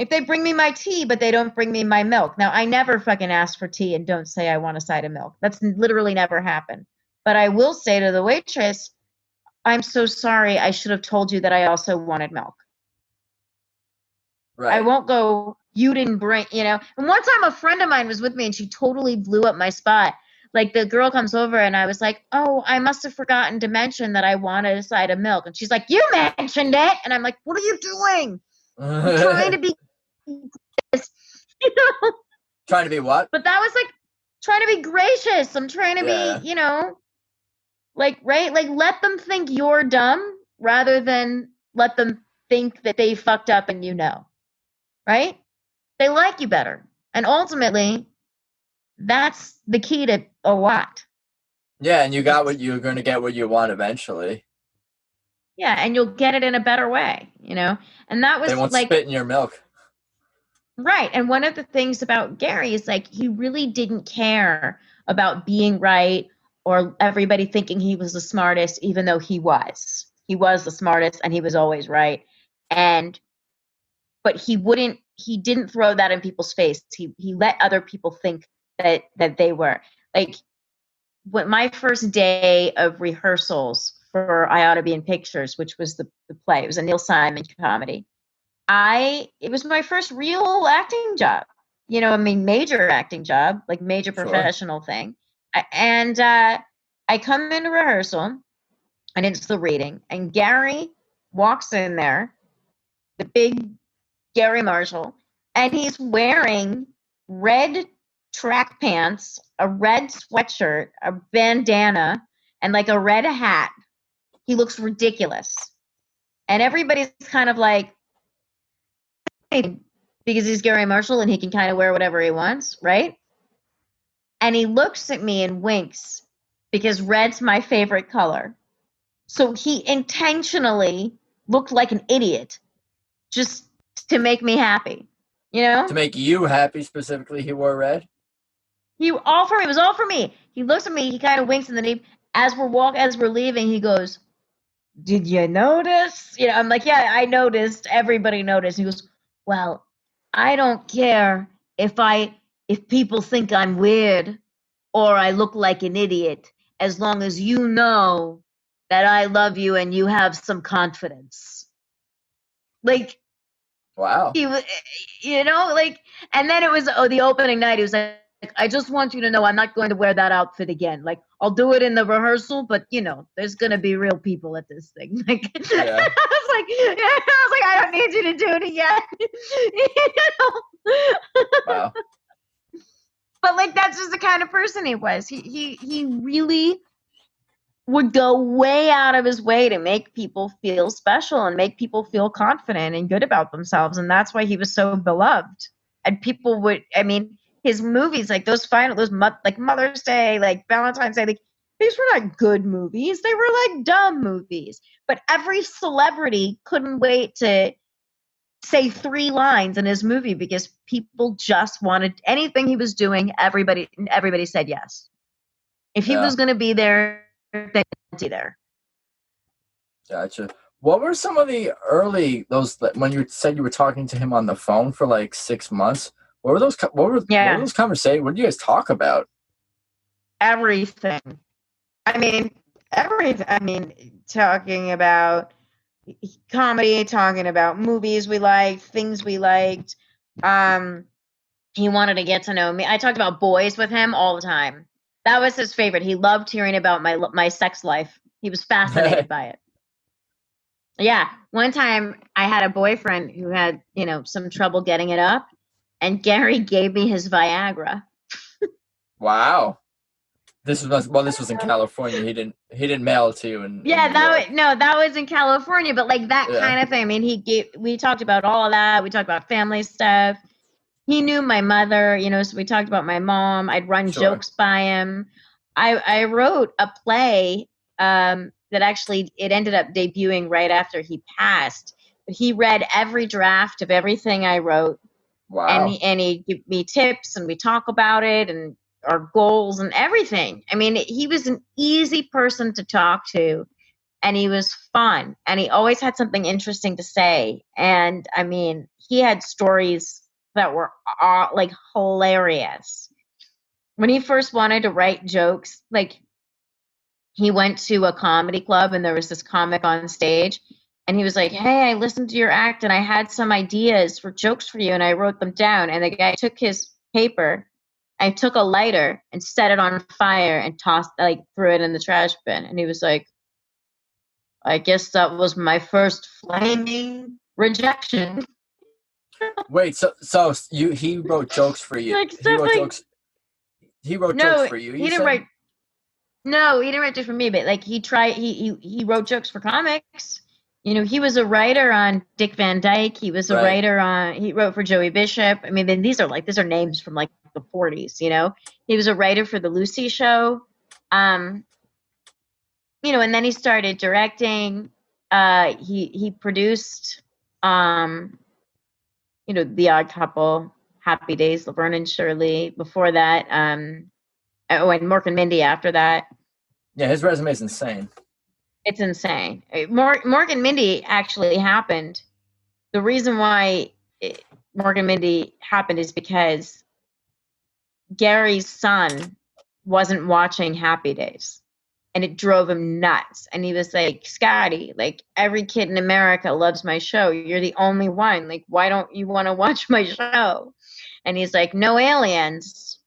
they bring me my tea, but they don't bring me my milk. Now, I never fucking ask for tea and don't say I want a side of milk. That's literally never happened. But I will say to the waitress, I'm so sorry. I should have told you that I also wanted milk. Right. I won't go, you didn't bring, And one time a friend of mine was with me and she totally blew up my spot. Like, the girl comes over and I was like, oh, I must have forgotten to mention that I wanted a side of milk. And she's like, you mentioned it. And I'm like, what are you doing? I'm trying to be, Trying to be what? But that was like, trying to be gracious. I'm trying to be, right? Like, let them think you're dumb rather than let them think that they fucked up and right? They like you better. And ultimately, that's the key to a lot. Yeah, and you're going to get what you want eventually. Yeah, and you'll get it in a better way, And that was they won't spit in your milk. Right. And one of the things about Garry is like, he really didn't care about being right or everybody thinking he was the smartest, even though he was. He was the smartest and he was always right. But he didn't throw that in people's face. He let other people think that they were. Like, when my first day of rehearsals for I Ought to Be in Pictures, which was the play, it was a Neil Simon comedy. It was my first real acting job, major acting job, like major professional thing. I come into rehearsal and it's the reading, and Garry walks in there, the big Garry Marshall, and he's wearing red track pants, a red sweatshirt, a bandana, and like a red hat. He looks ridiculous. And everybody's kind of like, because he's Garry Marshall and he can kind of wear whatever he wants, right? And he looks at me and winks because red's my favorite color. So he intentionally looked like an idiot just to make me happy, To make you happy specifically, he wore red? It was all for me. He looks at me, he kind of winks, and then as we're leaving, he goes, did you notice? I'm like, yeah, I noticed. Everybody noticed. He goes, well, I don't care if people think I'm weird or I look like an idiot, as long as you know that I love you and you have some confidence. Like, wow. He was, and then it was the opening night. He was like, I just want you to know I'm not going to wear that outfit again. Like, I'll do it in the rehearsal, but there's going to be real people at this thing. Like, yeah. I was like, I don't need you to do it again. Wow. But like, that's just the kind of person he was. He really would go way out of his way to make people feel special and make people feel confident and good about themselves. And that's why he was so beloved. And people his movies, like like Mother's Day, like Valentine's Day, like, these were not good movies. They were like dumb movies. But every celebrity couldn't wait to say 3 lines in his movie because people just wanted anything he was doing. Everybody said yes. If he was going to be there, they would be there. Gotcha. What were some of the when you said you were talking to him on the phone for like 6 months? What were those conversations? What did you guys talk about? Everything. Everything. Talking about comedy, talking about movies we liked, things we liked. He wanted to get to know me. I talked about boys with him all the time. That was his favorite. He loved hearing about my sex life. He was fascinated by it. Yeah. One time I had a boyfriend who had, some trouble getting it up, and Garry gave me his Viagra. Wow. This was in California. He didn't mail it to you in Yeah, New York. that was in California, but like that kind of thing. I mean, we talked about all of that. We talked about family stuff. He knew my mother, so we talked about my mom. I'd run jokes by him. I wrote a play that actually it ended up debuting right after he passed. But he read every draft of everything I wrote. Wow. And he gave me tips, and we talk about it and our goals and everything. I mean, he was an easy person to talk to, and he was fun, and he always had something interesting to say. And I mean, he had stories that were like hilarious. When he first wanted to write jokes, like he went to a comedy club and there was this comic on stage, and he was like, "Hey, I listened to your act and I had some ideas for jokes for you, and I wrote them down." And the guy took his paper, I took a lighter and set it on fire and threw it in the trash bin. And he was like, "I guess that was my first flaming rejection." Wait, so he wrote jokes for you. Like, he wrote jokes. He wrote jokes for you. He didn't write. No, he didn't write jokes for me, but like he wrote jokes for comics. He was a writer on Dick Van Dyke. He was a writer he wrote for Joey Bishop. I mean, these are names from like the 40s, He was a writer for the Lucy Show. And then he started directing. He produced, The Odd Couple, Happy Days, Laverne and Shirley. Before that, and Mork and Mindy after that. Yeah, his resume is insane. It's insane. Mork and Mindy actually happened. The reason why Mork and Mindy happened is because Gary's son wasn't watching Happy Days, and it drove him nuts. And he was like, "Scotty, like every kid in America loves my show. You're the only one. Like, why don't you want to watch my show?" And he's like, "No aliens."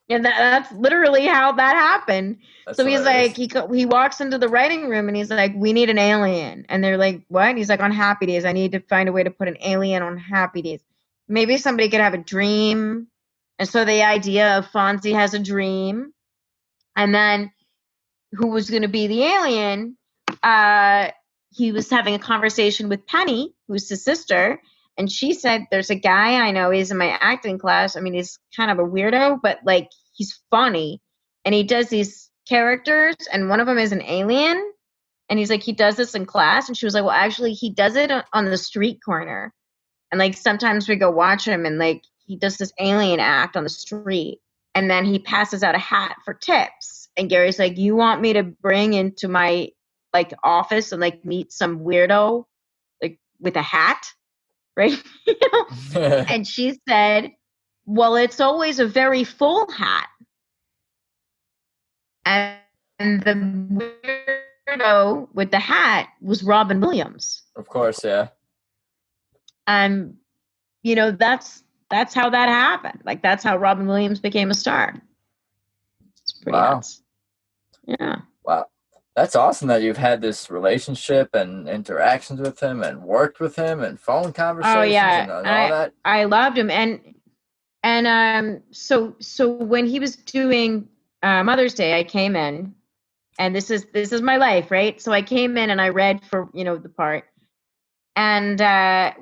And that's literally how that happened. So he's like, he walks into the writing room and he's like, "We need an alien." And they're like, "What?" And he's like, "On Happy Days, I need to find a way to put an alien on Happy Days. Maybe somebody could have a dream." And so the idea of Fonzie has a dream, and then who was going to be the alien? He was having a conversation with Penny, who's his sister, and she said, "There's a guy I know. He's in my acting class. I mean, he's kind of a weirdo, but like he's funny, and he does these characters, and one of them is an alien." And he's like, "He does this in class." And she was like, "Well, actually, he does it on the street corner, and like sometimes we go watch him, and like he does this alien act on the street, and then he passes out a hat for tips." And Gary's like, "You want me to bring into my like office and like meet some weirdo like with a hat?" Right? And she said, "Well, it's always a very full hat." And the weirdo with the hat was Robin Williams. Of course, yeah. And that's how that happened. Like that's how Robin Williams became a star. It's pretty nuts. Yeah. Wow. That's awesome that you've had this relationship and interactions with him and worked with him and phone conversations and all that. I loved him. And so when he was doing Mother's Day, I came in, and this is my life, right? So I came in and I read for, the part. And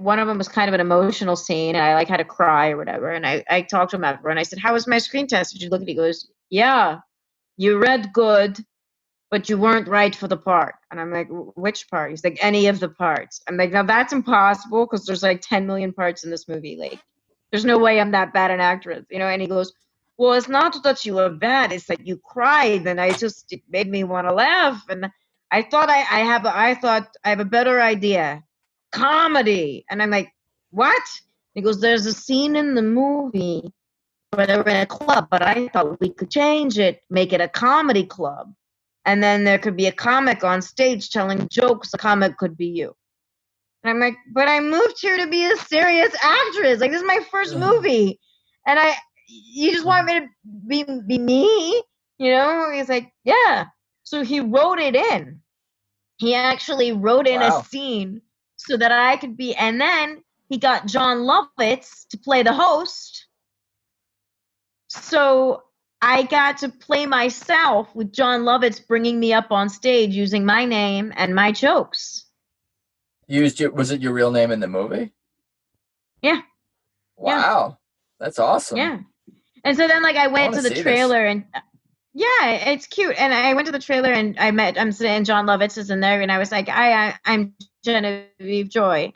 one of them was kind of an emotional scene, and I like had to cry or whatever. And I talked to him after, and I said, "How was my screen test?" And she looked at me, he goes, "Yeah, you read good, but you weren't right for the part." And I'm like, "Which part?" He's like, "Any of the parts." I'm like, "Now that's impossible, because there's like 10 million parts in this movie. Like, there's no way I'm that bad an actress, And he goes, "Well, it's not that you were bad. It's that you cried, and it made me want to laugh. And I thought I have a better idea. Comedy." And I'm like, "What?" He goes, "There's a scene in the movie where they're in a club, but I thought we could change it, make it a comedy club. And then there could be a comic on stage telling jokes. The comic could be you." And I'm like, "But I moved here to be a serious actress. Like, this is my first movie. And you just want me to be me?" He's like, "Yeah." So he wrote it in. He actually wrote in a scene so that I could be, and then he got John Lovitz to play the host. So I got to play myself with John Lovitz bringing me up on stage using my name and my jokes. Was it your real name in the movie? Yeah. Wow. That's awesome. Yeah. And so then, like, I went to the trailer and yeah, it's cute. And I went to the trailer and I'm saying John Lovitz is in there, and I was like, I'm Genevieve Joy.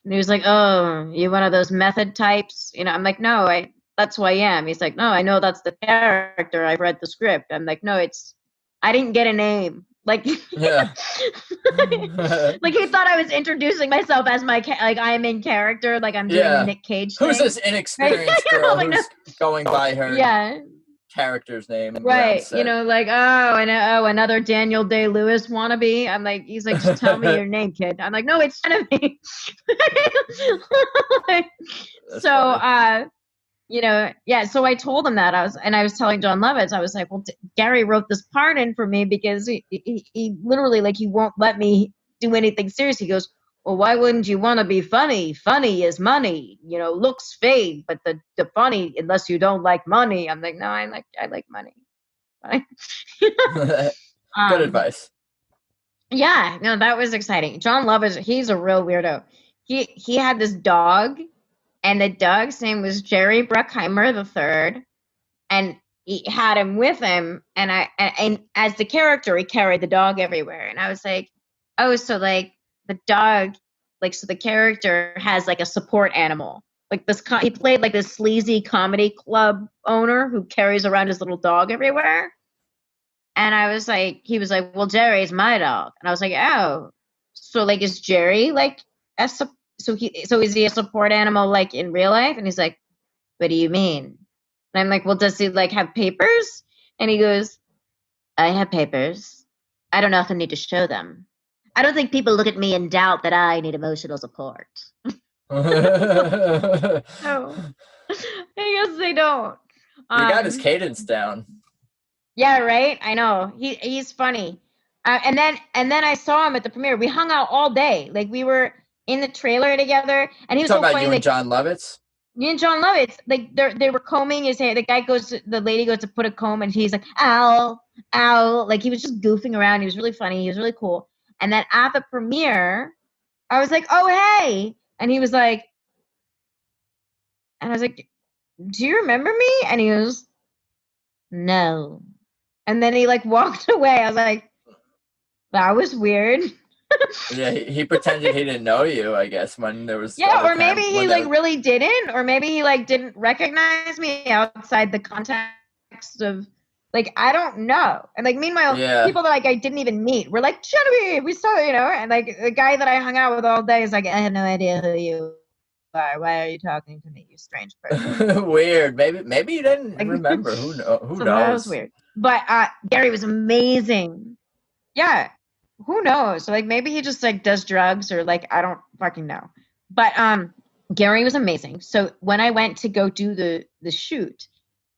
And he was like, oh, you one of those method types? You know, I'm like, no, that's who I am. He's like, no, I know that's the character. I've read the script. I'm like, no, I didn't get a name. Like, yeah. Like he thought I was introducing myself as like I am in character, like I'm doing a Nick Cage thing. Who's this inexperienced girl who's going by her character's name? Right. You know, like, another Daniel Day-Lewis wannabe. I'm like, he's like, just tell me your name, kid. I'm like, no, it's Genevieve. So, funny. You know, so I told him that I was telling John Lovitz, I was like, well, Garry wrote this part in for me because he literally, like, he won't let me do anything serious. He goes, well, why wouldn't you want to be funny? Funny is money, you know, looks fade, but the funny, unless you don't like money. I'm like, no, I like money. Good advice. Yeah, no, that was exciting. John Lovitz, he's a real weirdo. He had this dog, and the dog's name was Jerry Bruckheimer III, and he had him with him, and as the character, he carried the dog everywhere, and I was like, oh, so like the dog, like, so the character has like a support animal, like this. He played like this sleazy comedy club owner who carries around his little dog everywhere, and I was like, he was like, well, Jerry's my dog, and I was like, oh, so like is Jerry like so is he a support animal like in real life? And he's like, what do you mean? And I'm like, well, does he like have papers? And he goes, I have papers. I don't often need to show them. I don't think people look at me and doubt that I need emotional support. No, I guess they don't. You got his cadence down. Yeah, right. I know. He's funny. And then I saw him at the premiere. We hung out all day. Like, we were in the trailer together, and he was talking so about funny. You like, and John Lovitz. Me and John Lovitz, like they were combing his hair. The lady goes to put a comb, and he's like, ow, ow. Like, he was just goofing around. He was really funny. He was really cool. And then at the premiere, I was like, oh, hey. And he was like, and I was like, do you remember me? And he goes, no. And then he like walked away. I was like, that was weird. Yeah, he pretended he didn't know you, I guess, when there was. Yeah, or maybe he like really didn't, or maybe he like didn't recognize me outside the context of, like, I don't know. And like, meanwhile, people that like I didn't even meet were like, Genevieve, we saw, you know, and like the guy that I hung out with all day is like, I have no idea who you are. Why are you talking to me, you strange person? Weird. Maybe you didn't remember. Who knows? That was weird. But Garry was amazing. Yeah. Who knows? Like, maybe he just like does drugs, or like, I don't fucking know. But Garry was amazing. So when I went to go do the shoot,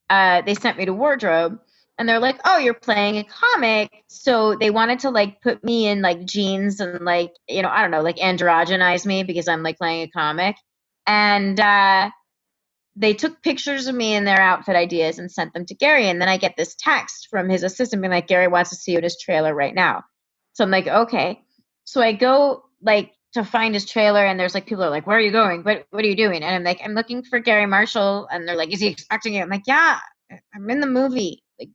they sent me to wardrobe, and they're like, oh, you're playing a comic. So they wanted to like put me in like jeans and like, you know, I don't know, like androgynize me because I'm like playing a comic. And they took pictures of me and their outfit ideas and sent them to Garry. And then I get this text from his assistant being like, Garry wants to see you in his trailer right now. So I'm like, okay. So I go like to find his trailer, and there's like, people are like, where are you going? What are you doing? And I'm like, I'm looking for Garry Marshall. And they're like, is he expecting you? I'm like, yeah, I'm in the movie. Like,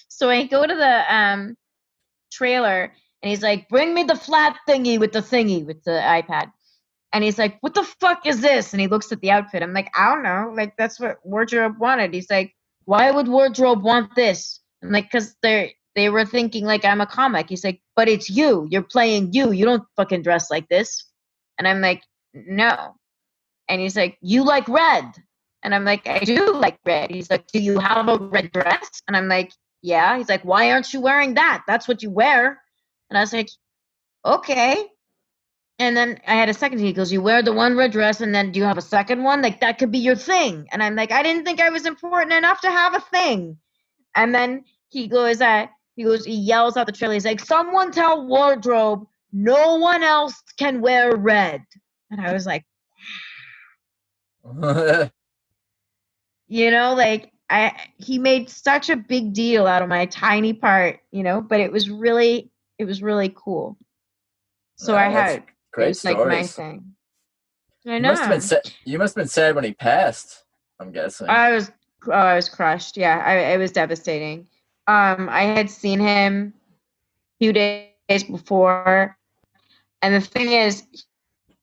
so I go to the trailer, and he's like, bring me the flat thingy with the iPad. And he's like, what the fuck is this? And he looks at the outfit. I'm like, I don't know. Like, that's what wardrobe wanted. He's like, why would wardrobe want this? I'm like, because they were thinking like I'm a comic. He's like, but it's you. You're playing you. You don't fucking dress like this. And I'm like, no. And he's like, you like red. And I'm like, I do like red. He's like, do you have a red dress? And I'm like, yeah. He's like, why aren't you wearing that? That's what you wear. And I was like, okay. And then I had a second. He goes, you wear the one red dress, and then do you have a second one? Like, that could be your thing. And I'm like, I didn't think I was important enough to have a thing. And then he goes, he yells out the trailer. He's like, someone tell wardrobe, no one else can wear red. And I was like, you know, like he made such a big deal out of my tiny part, you know, but it was really cool. So Yeah, I had great it's like my stories. thing. I You know. must have been you must have been sad when he passed, I'm guessing. I was crushed. Yeah, it was devastating. I had seen him a few days before, and the thing is,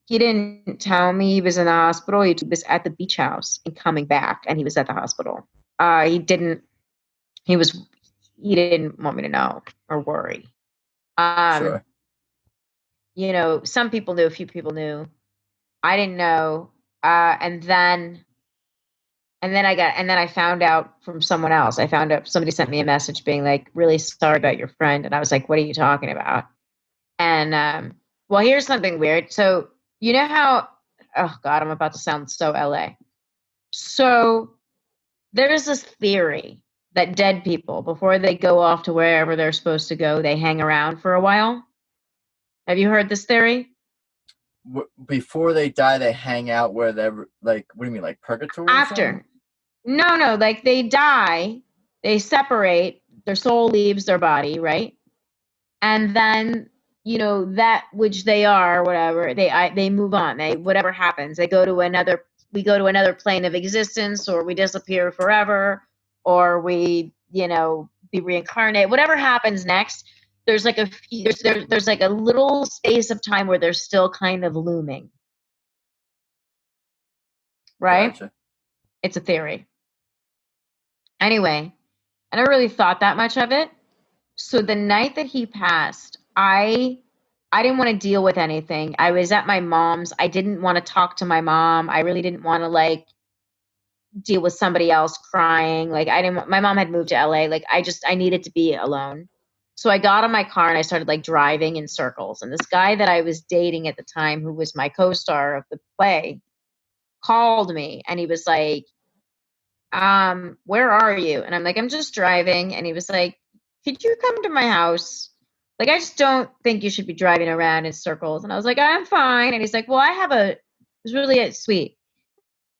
he didn't tell me he was in the hospital. He was at the beach house and coming back, and he was at the hospital. He didn't want me to know or worry. Sure. You know, some people knew, a few people knew. I didn't know. And then I found out from someone else. I found out somebody sent me a message being like, really sorry about your friend. And I was like, what are you talking about? And well, here's something weird. So you know how, oh God, I'm about to sound so LA. So there's this theory that dead people, before they go off to wherever they're supposed to go, they hang around for a while. Have you heard this theory? Before they die, they hang out where they're like, what do you mean, like purgatory? After. No, like they die, they separate, their soul leaves their body, right? And then, you know, that which they are, whatever, they move on. They, whatever happens, we go to another plane of existence, or we disappear forever, or we, you know, be reincarnated. Whatever happens next, there's like there's like a little space of time where they're still kind of looming. Right? Gotcha. It's a theory. Anyway, I never really thought that much of it. So the night that he passed, I didn't want to deal with anything. I was at my mom's. I didn't want to talk to my mom. I really didn't want to like deal with somebody else crying. Like my mom had moved to LA. Like I needed to be alone. So I got in my car and I started like driving in circles. And this guy that I was dating at the time, who was my co-star of the play, called me and he was like, where are you? And I'm like, I'm just driving. And he was like, could you come to my house? Like, I just don't think you should be driving around in circles. And I was like, I'm fine. And he's like, well, it was really sweet.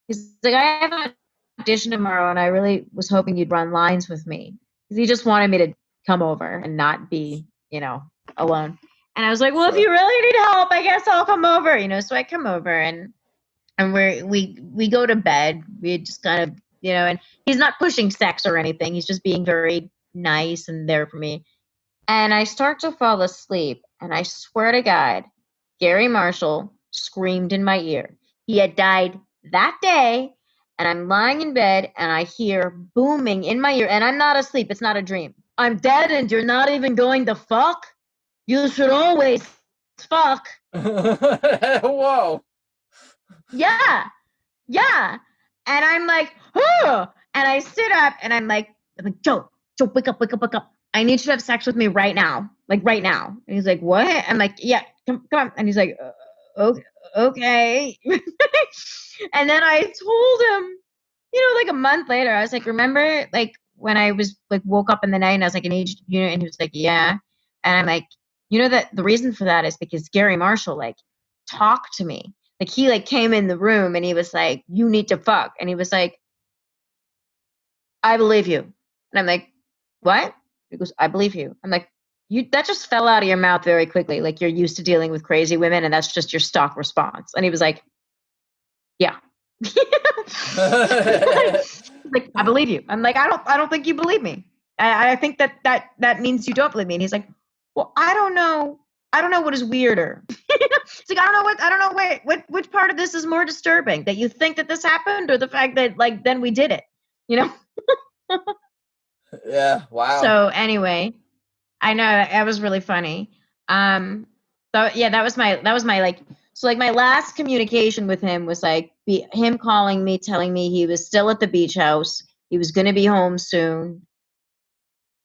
He's like, I have an audition tomorrow and I really was hoping you'd run lines with me. Because he just wanted me to come over and not be, you know, alone. And I was like, well, Sure. if you really need help, I guess I'll come over, you know. So I come over and we go to bed. We just kind of, you know, and he's not pushing sex or anything. He's just being very nice and there for me. And I start to fall asleep. And I swear to God, Garry Marshall screamed in my ear. He had died that day. And I'm lying in bed and I hear booming in my ear. And I'm not asleep. It's not a dream. I'm dead and you're not even going to fuck? You should always fuck. Whoa. Yeah. And I'm like, oh, and I sit up and I'm like, Joe, wake up. I need you to have sex with me right now. Like right now. And he's like, what? I'm like, yeah, come on. And he's like, okay. And then I told him, you know, like a month later, I was like, remember like when I was like woke up in the night and I was like, I need you, and he was like, yeah. And I'm like, you know, that the reason for that is because Garry Marshall like talked to me. Like he like came in the room and he was like, you need to fuck. And he was like, I believe you. And I'm like, what? He goes, I believe you. I'm like, that just fell out of your mouth very quickly. Like you're used to dealing with crazy women and that's just your stock response. And he was like, yeah. Like, I believe you. I'm like, I don't think you believe me. I think that means you don't believe me. And he's like, well, I don't know what is weirder. It's like, I don't know which part of this is more disturbing, that you think that this happened or the fact that like then we did it, you know? Yeah. Wow. So anyway, I know that was really funny. So yeah, that was my like, so like my last communication with him was like him calling me, telling me he was still at the beach house. He was going to be home soon.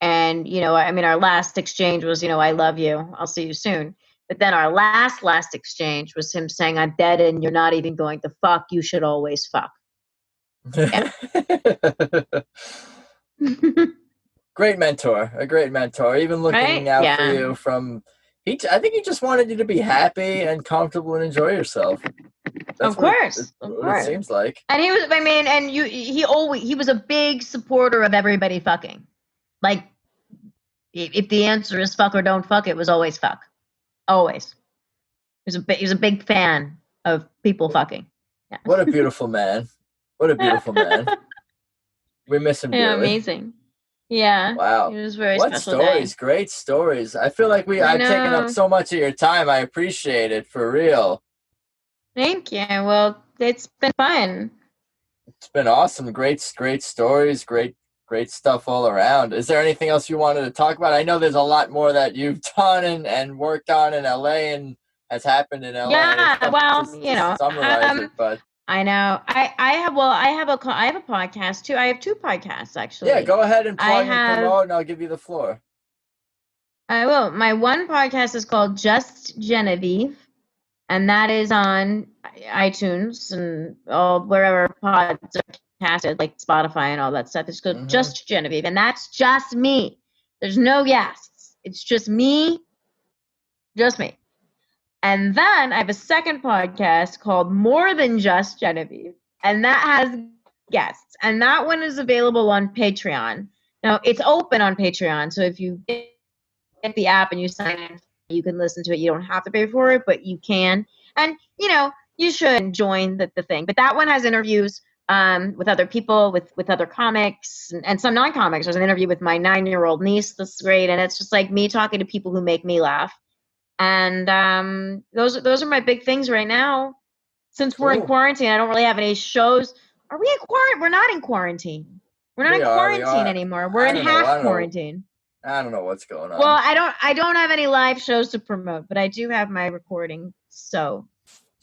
And, you know, I mean, our last exchange was, you know, I love you. I'll see you soon. But then our last exchange was him saying, I'm dead and you're not even going to fuck. You should always fuck. Yeah. great mentor, a great mentor. Even looking out for you from, I think he just wanted you to be happy and comfortable and enjoy yourself. That's of course. what it seems like. And he was, I mean, and he was a big supporter of everybody fucking. Like, if the answer is fuck or don't fuck, it was always fuck. Always. He was a big fan of people fucking. Yeah. What a beautiful man. What a beautiful man. We miss him dearly. Yeah, amazing. Yeah. Wow. It was very what special stories. Day. Great stories. I feel like I've taken up so much of your time. I appreciate it, for real. Thank you. Well, it's been fun. It's been awesome. Great stories. Great stuff all around. Is there anything else you wanted to talk about? I know there's a lot more that you've done and worked on in LA and has happened in LA. Yeah, well, summarize it, but I know. I have a podcast too. I have 2 podcasts actually. Yeah, go ahead and plug and promote, and I'll give you the floor. I will. My one podcast is called Just Genevieve, and that is on iTunes and wherever pods are casted, like Spotify and all that stuff. It's called Just Genevieve, and that's just me. There's no guests. It's just me. Just me. And then I have a second podcast called More Than Just Genevieve, and that has guests. And that one is available on Patreon. Now, it's open on Patreon, so if you get the app and you sign in, you can listen to it. You don't have to pay for it, but you can. And, you should join the thing. But that one has interviews with other people, with other comics, and some non-comics. There's an interview with my 9-year-old niece that's great, and it's just like me talking to people who make me laugh. And those are my big things right now. Since we're in quarantine, I don't really have any shows. Are we in quarantine? We're not in quarantine. We're not in quarantine anymore. We're in half quarantine. I don't know what's going on. Well, I don't have any live shows to promote, but I do have my recording. So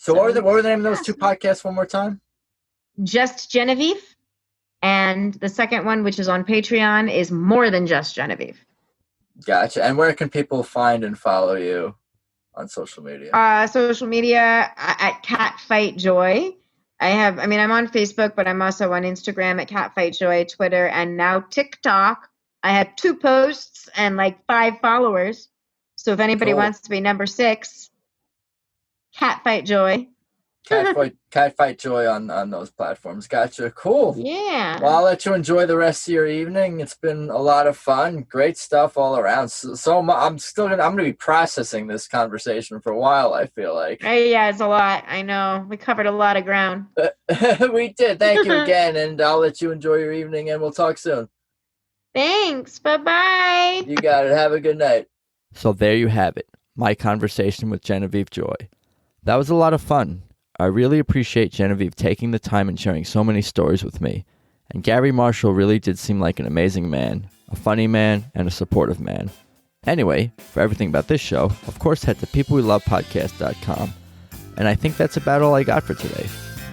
what were the name of those 2 podcasts one more time? Just Genevieve, and the second one, which is on Patreon, is More Than Just Genevieve. Gotcha. And where can people find and follow you on social media? Social media at Catfight Joy. I'm on Facebook, but I'm also on Instagram at Catfight Joy, Twitter, and now TikTok. I have 2 posts and like 5 followers. So if anybody wants to be number 6, Catfight Joy. Catfight Joy on those platforms. Gotcha. Cool. Yeah. Well, I'll let you enjoy the rest of your evening. It's been a lot of fun. Great stuff all around. So I'm going to be processing this conversation for a while, I feel like. Yeah, it's a lot. I know. We covered a lot of ground. We did. Thank you again. And I'll let you enjoy your evening, and we'll talk soon. Thanks. Bye-bye. You got it. Have a good night. So there you have it. My conversation with Genevieve Joy. That was a lot of fun. I really appreciate Genevieve taking the time and sharing so many stories with me. And Garry Marshall really did seem like an amazing man, a funny man, and a supportive man. Anyway, for everything about this show, of course head to peoplewelovepodcast.com. And I think that's about all I got for today.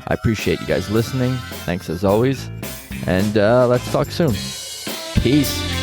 I appreciate you guys listening. Thanks as always. And let's talk soon. Peace.